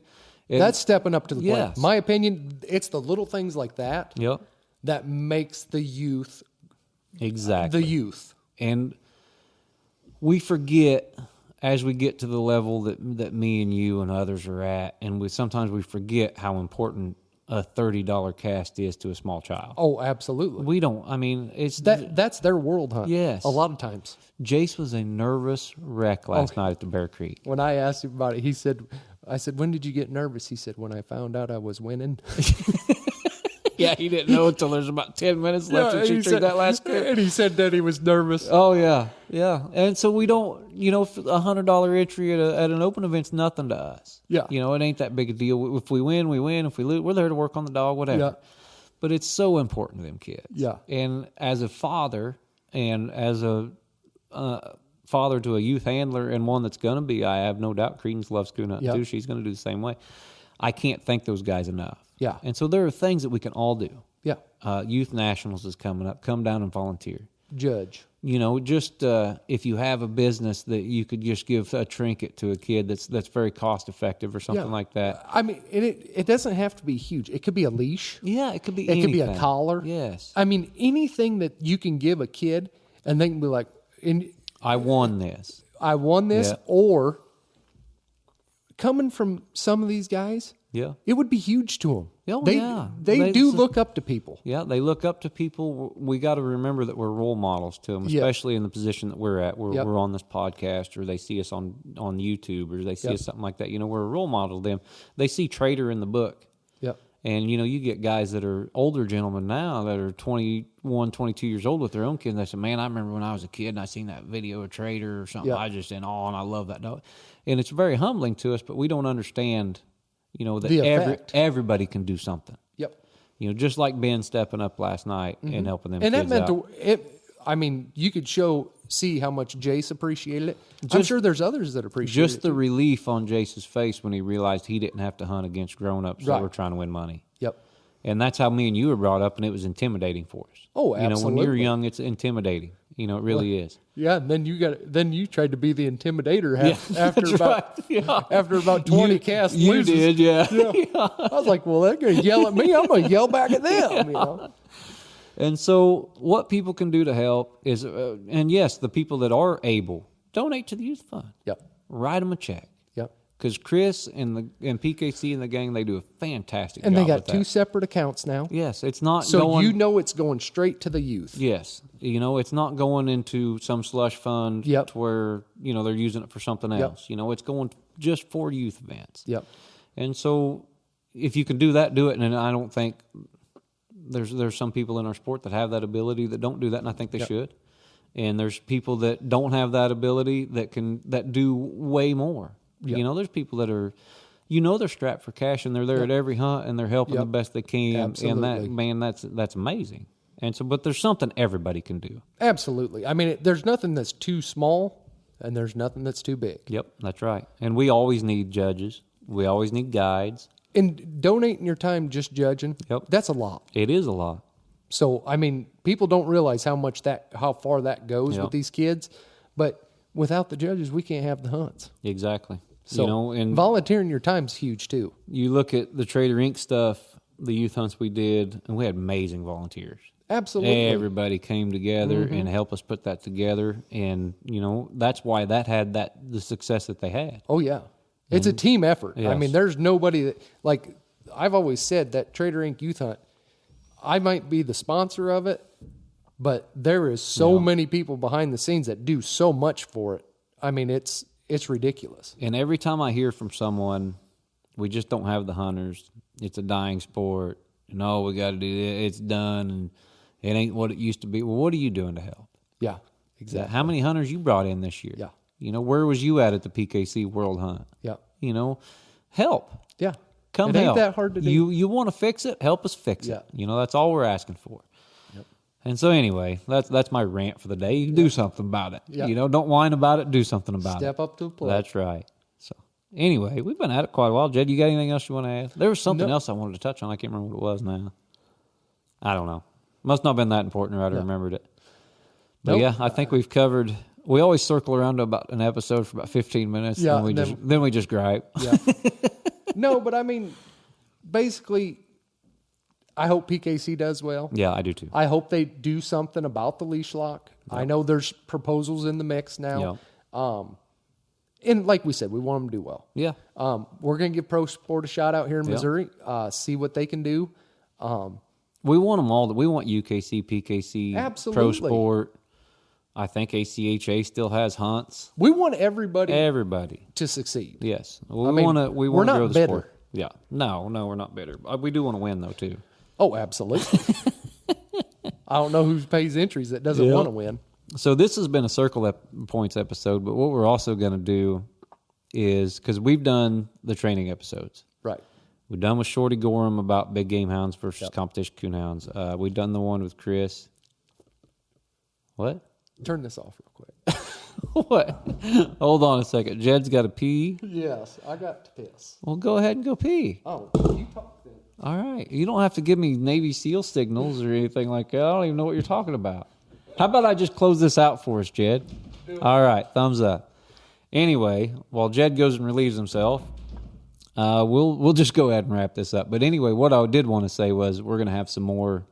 That's stepping up to the plate. Yes. My opinion, it's the little things like that. Yep. That makes the youth exactly the youth. And we forget as we get to the level that me and you and others are at, and sometimes we forget how important a $30 cast is to a small child. Oh, absolutely. We don't. I mean, it's that's their world hunt. Yes, a lot of times. Jace was a nervous wreck last night at the Bear Creek. When I asked him about it, I said, when did you get nervous? He said, when I found out I was winning. Yeah, he didn't know until there's about 10 minutes left to shoot that last clip. And he said that he was nervous. Oh, yeah, yeah. And so we don't, $100 entry at an open event's nothing to us. Yeah. It ain't that big a deal. If we win, we win. If we lose, we're there to work on the dog, whatever. Yeah. But it's so important to them kids. Yeah. And as a father and as a father to a youth handler and one that's going to be, I have no doubt, Credence loves coon hunting too. She's going to do the same way. I can't thank those guys enough. Yeah. And so there are things that we can all do. Yeah. Youth Nationals is coming up. Come down and volunteer. Judge. Just if you have a business that you could just give a trinket to a kid that's very cost effective or something like that. I mean, it doesn't have to be huge. It could be a leash. Yeah, it could be anything. It could be a collar. Yes. I mean, anything that you can give a kid and they can be like, I won this. Yeah. Or coming from some of these guys, it would be huge to them. Oh, they do look up to people. Yeah, they look up to people. We got to remember that we're role models to them, especially in the position that we're at. We're on this podcast, or they see us on YouTube, or they see us something like that. We're a role model to them. They see Trader in the book. Yep. And, you get guys that are older gentlemen now that are 21, 22 years old with their own kids. And they say, man, I remember when I was a kid and I seen that video of Trader or something. I just in awe and I love that dog. And it's very humbling to us, but we don't understand, that everybody can do something. Yep. Just like Ben stepping up last night and helping them kids and that meant out. You could see how much Jace appreciated it. I'm sure there's others that appreciate it. Just the relief on Jace's face when he realized he didn't have to hunt against grown-ups that were trying to win money. Yep. And that's how me and you were brought up, and it was intimidating for us. Oh, absolutely. When you're young, it's intimidating. It really is. Yeah, and then you tried to be the intimidator after about 20 casts. You did, yeah. I was like, well, they're going to yell at me. I'm going to yell back at them. And so what people can do to help is, and yes, the people that are able, donate to the youth fund. Yep. Write them a check. Yep. Because Chris and PKC and the gang, they do a fantastic job. And they got two separate accounts now. Yes, it's not so going... it's going straight to the youth. Yes. It's not going into some slush fund to where, they're using it for something else. It's going just for youth events. Yep. And so if you can do that, do it. And I don't think... There's some people in our sport that have that ability that don't do that, and I think they should. And there's people that don't have that ability that do way more. Yep. There's people that are, they're strapped for cash and they're there at every hunt and they're helping the best they can. Absolutely. And that's amazing. And so, but there's something everybody can do. Absolutely. I mean, there's nothing that's too small and there's nothing that's too big. Yep, that's right. And we always need judges. We always need guides. And donating your time just judging, that's a lot. It is a lot. So, I mean, people don't realize how far that goes with these kids. But without the judges, we can't have the hunts. Exactly. So, and volunteering your time is huge, too. You look at the Trader Inc. stuff, the youth hunts we did, and we had amazing volunteers. Absolutely. Everybody came together and helped us put that together. And, that's why that had the success that they had. Oh, yeah. It's a team effort. Yes. I mean, there's nobody that, like I've always said, that Trader Inc. Youth Hunt, I might be the sponsor of it, but there is so many people behind the scenes that do so much for it. I mean, it's ridiculous. And every time I hear from someone, we just don't have the hunters. It's a dying sport. No, we got to do it. It's done, and it ain't what it used to be. Well, what are you doing to help? Yeah, exactly. How many hunters you brought in this year? Yeah. Where was you at the PKC World Hunt? Yeah. Help. Yeah. Come it help. Ain't that hard to do. You want to fix it? Help us fix it. That's all we're asking for. Yep. And so anyway, that's my rant for the day. You do something about it. Yeah. Don't whine about it. Do something about it. Step up to the plate. That's right. So anyway, we've been at it quite a while. Jed, you got anything else you want to add? There was something else I wanted to touch on. I can't remember what it was now. I don't know. Must not have been that important, or I'd have remembered it. But yeah, I think we've covered. We always circle around to about an episode for about 15 minutes, and then we just gripe. Yeah. No, but I mean, basically, I hope PKC does well. Yeah, I do too. I hope they do something about the leash lock. Yep. I know there's proposals in the mix now. Yep. And like we said, we want them to do well. Yeah. We're going to give Pro Sport a shot out here in Missouri, see what they can do. We want them all. We want UKC, PKC, absolutely. Pro Sport. I think ACHA still has hunts. We want everybody to succeed. Yes. We want to we're not grow the bitter. sport. Yeah. No, we're not bitter. We do want to win, though, too. Oh, absolutely. I don't know who pays entries that doesn't want to win. So this has been a circle points episode, but what we're also going to do is, because we've done the training episodes. Right. We've done with Shorty Gorham about big game hounds versus competition coon hounds. We've done the one with Chris. What? Turn this off real quick. What? Hold on a second. Jed's got to pee. Yes, I got to piss. Well, go ahead and go pee. Oh, you talk then. All right. You don't have to give me Navy SEAL signals or anything like that. I don't even know what you're talking about. How about I just close this out for us, Jed? All right. Thumbs up. Anyway, while Jed goes and relieves himself, we'll just go ahead and wrap this up. But anyway, what I did want to say was we're going to have some more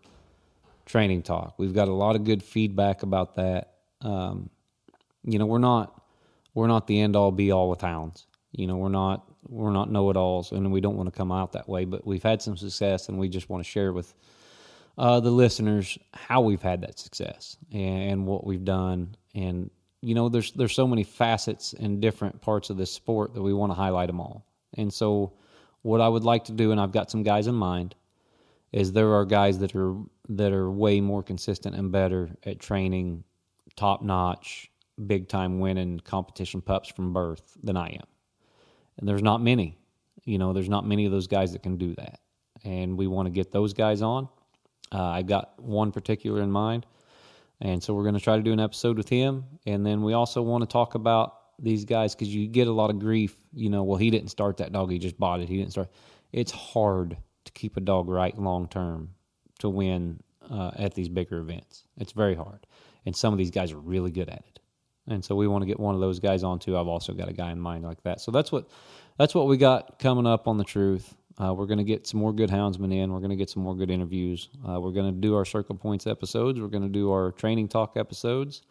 training talk. We've got a lot of good feedback about that. We're not the end all be all with hounds. We're not know-it-alls, and we don't want to come out that way, but we've had some success, and we just want to share with the listeners how we've had that success and what we've done. And there's so many facets and different parts of this sport that we want to highlight them all. And so what I would like to do, and I've got some guys in mind, is there are guys that are way more consistent and better at training top-notch, big-time winning competition pups from birth than I am. And there's not many. There's not many of those guys that can do that. And we want to get those guys on. I've got one particular in mind. And so we're going to try to do an episode with him. And then we also want to talk about these guys because you get a lot of grief. Well, he didn't start that dog. He just bought it. He didn't start. It's hard to keep a dog right long-term to win at these bigger events. It's very hard. And some of these guys are really good at it. And so we want to get one of those guys on too. I've also got a guy in mind like that. So that's what we got coming up on The Truth. We're going to get some more good houndsmen in. We're going to get some more good interviews. We're going to do our Circle Points episodes. We're going to do our training talk episodes.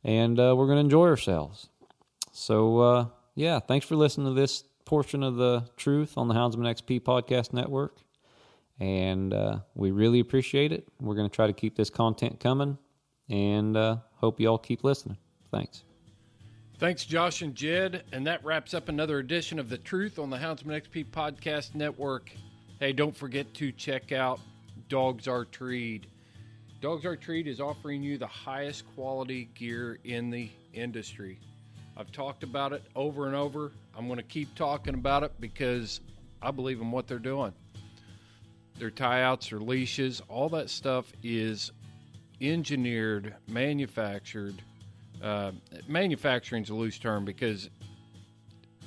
And we're going to enjoy ourselves. So, thanks for listening to this portion of The Truth on the Houndsman XP Podcast Network. And we really appreciate it. We're going to try to keep this content coming. And hope you all keep listening. Thanks. Thanks, Josh and Jed. And that wraps up another edition of The Truth on the Houndsman XP Podcast Network. Hey, don't forget to check out Dogs Are Treed. Dogs Are Treed is offering you the highest quality gear in the industry. I've talked about it over and over. I'm going to keep talking about it because I believe in what they're doing. Their tie-outs, their leashes, all that stuff is engineered, manufactured. Manufacturing's a loose term because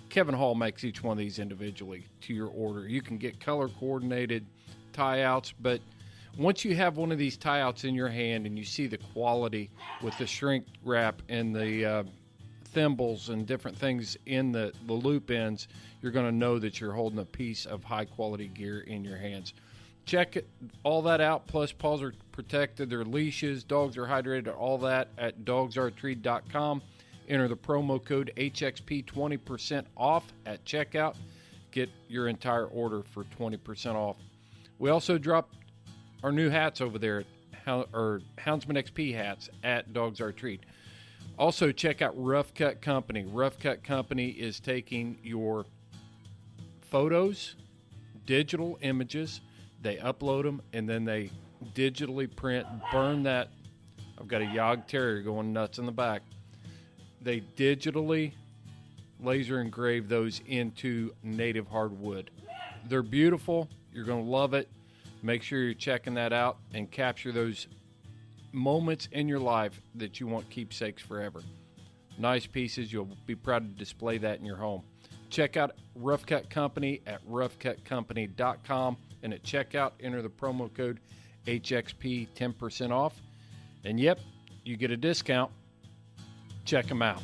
Kevin Hall makes each one of these individually to your order. You can get color-coordinated tie-outs, but once you have one of these tie-outs in your hand and you see the quality with the shrink wrap and the thimbles and different things in the loop ends, you're going to know that you're holding a piece of high-quality gear in your hands. Check all that out, plus paws are protected, their leashes, dogs are hydrated, all that at dogsartreed.com. Enter the promo code HXP 20% off at checkout. Get your entire order for 20% off. We also dropped our new hats over there at Houndsman XP hats at Dogs Are Treed. Also, check out Rough Cut Company. Rough Cut Company is taking your photos, digital images, they upload them, and then they digitally print, burn that. I've got a Yog Terrier going nuts in the back. They digitally laser engrave those into native hardwood. They're beautiful. You're going to love it. Make sure you're checking that out and capture those moments in your life that you want keepsakes forever. Nice pieces. You'll be proud to display that in your home. Check out Rough Cut Company at roughcutcompany.com. And at checkout, enter the promo code HXP 10% off. And yep, you get a discount. Check them out.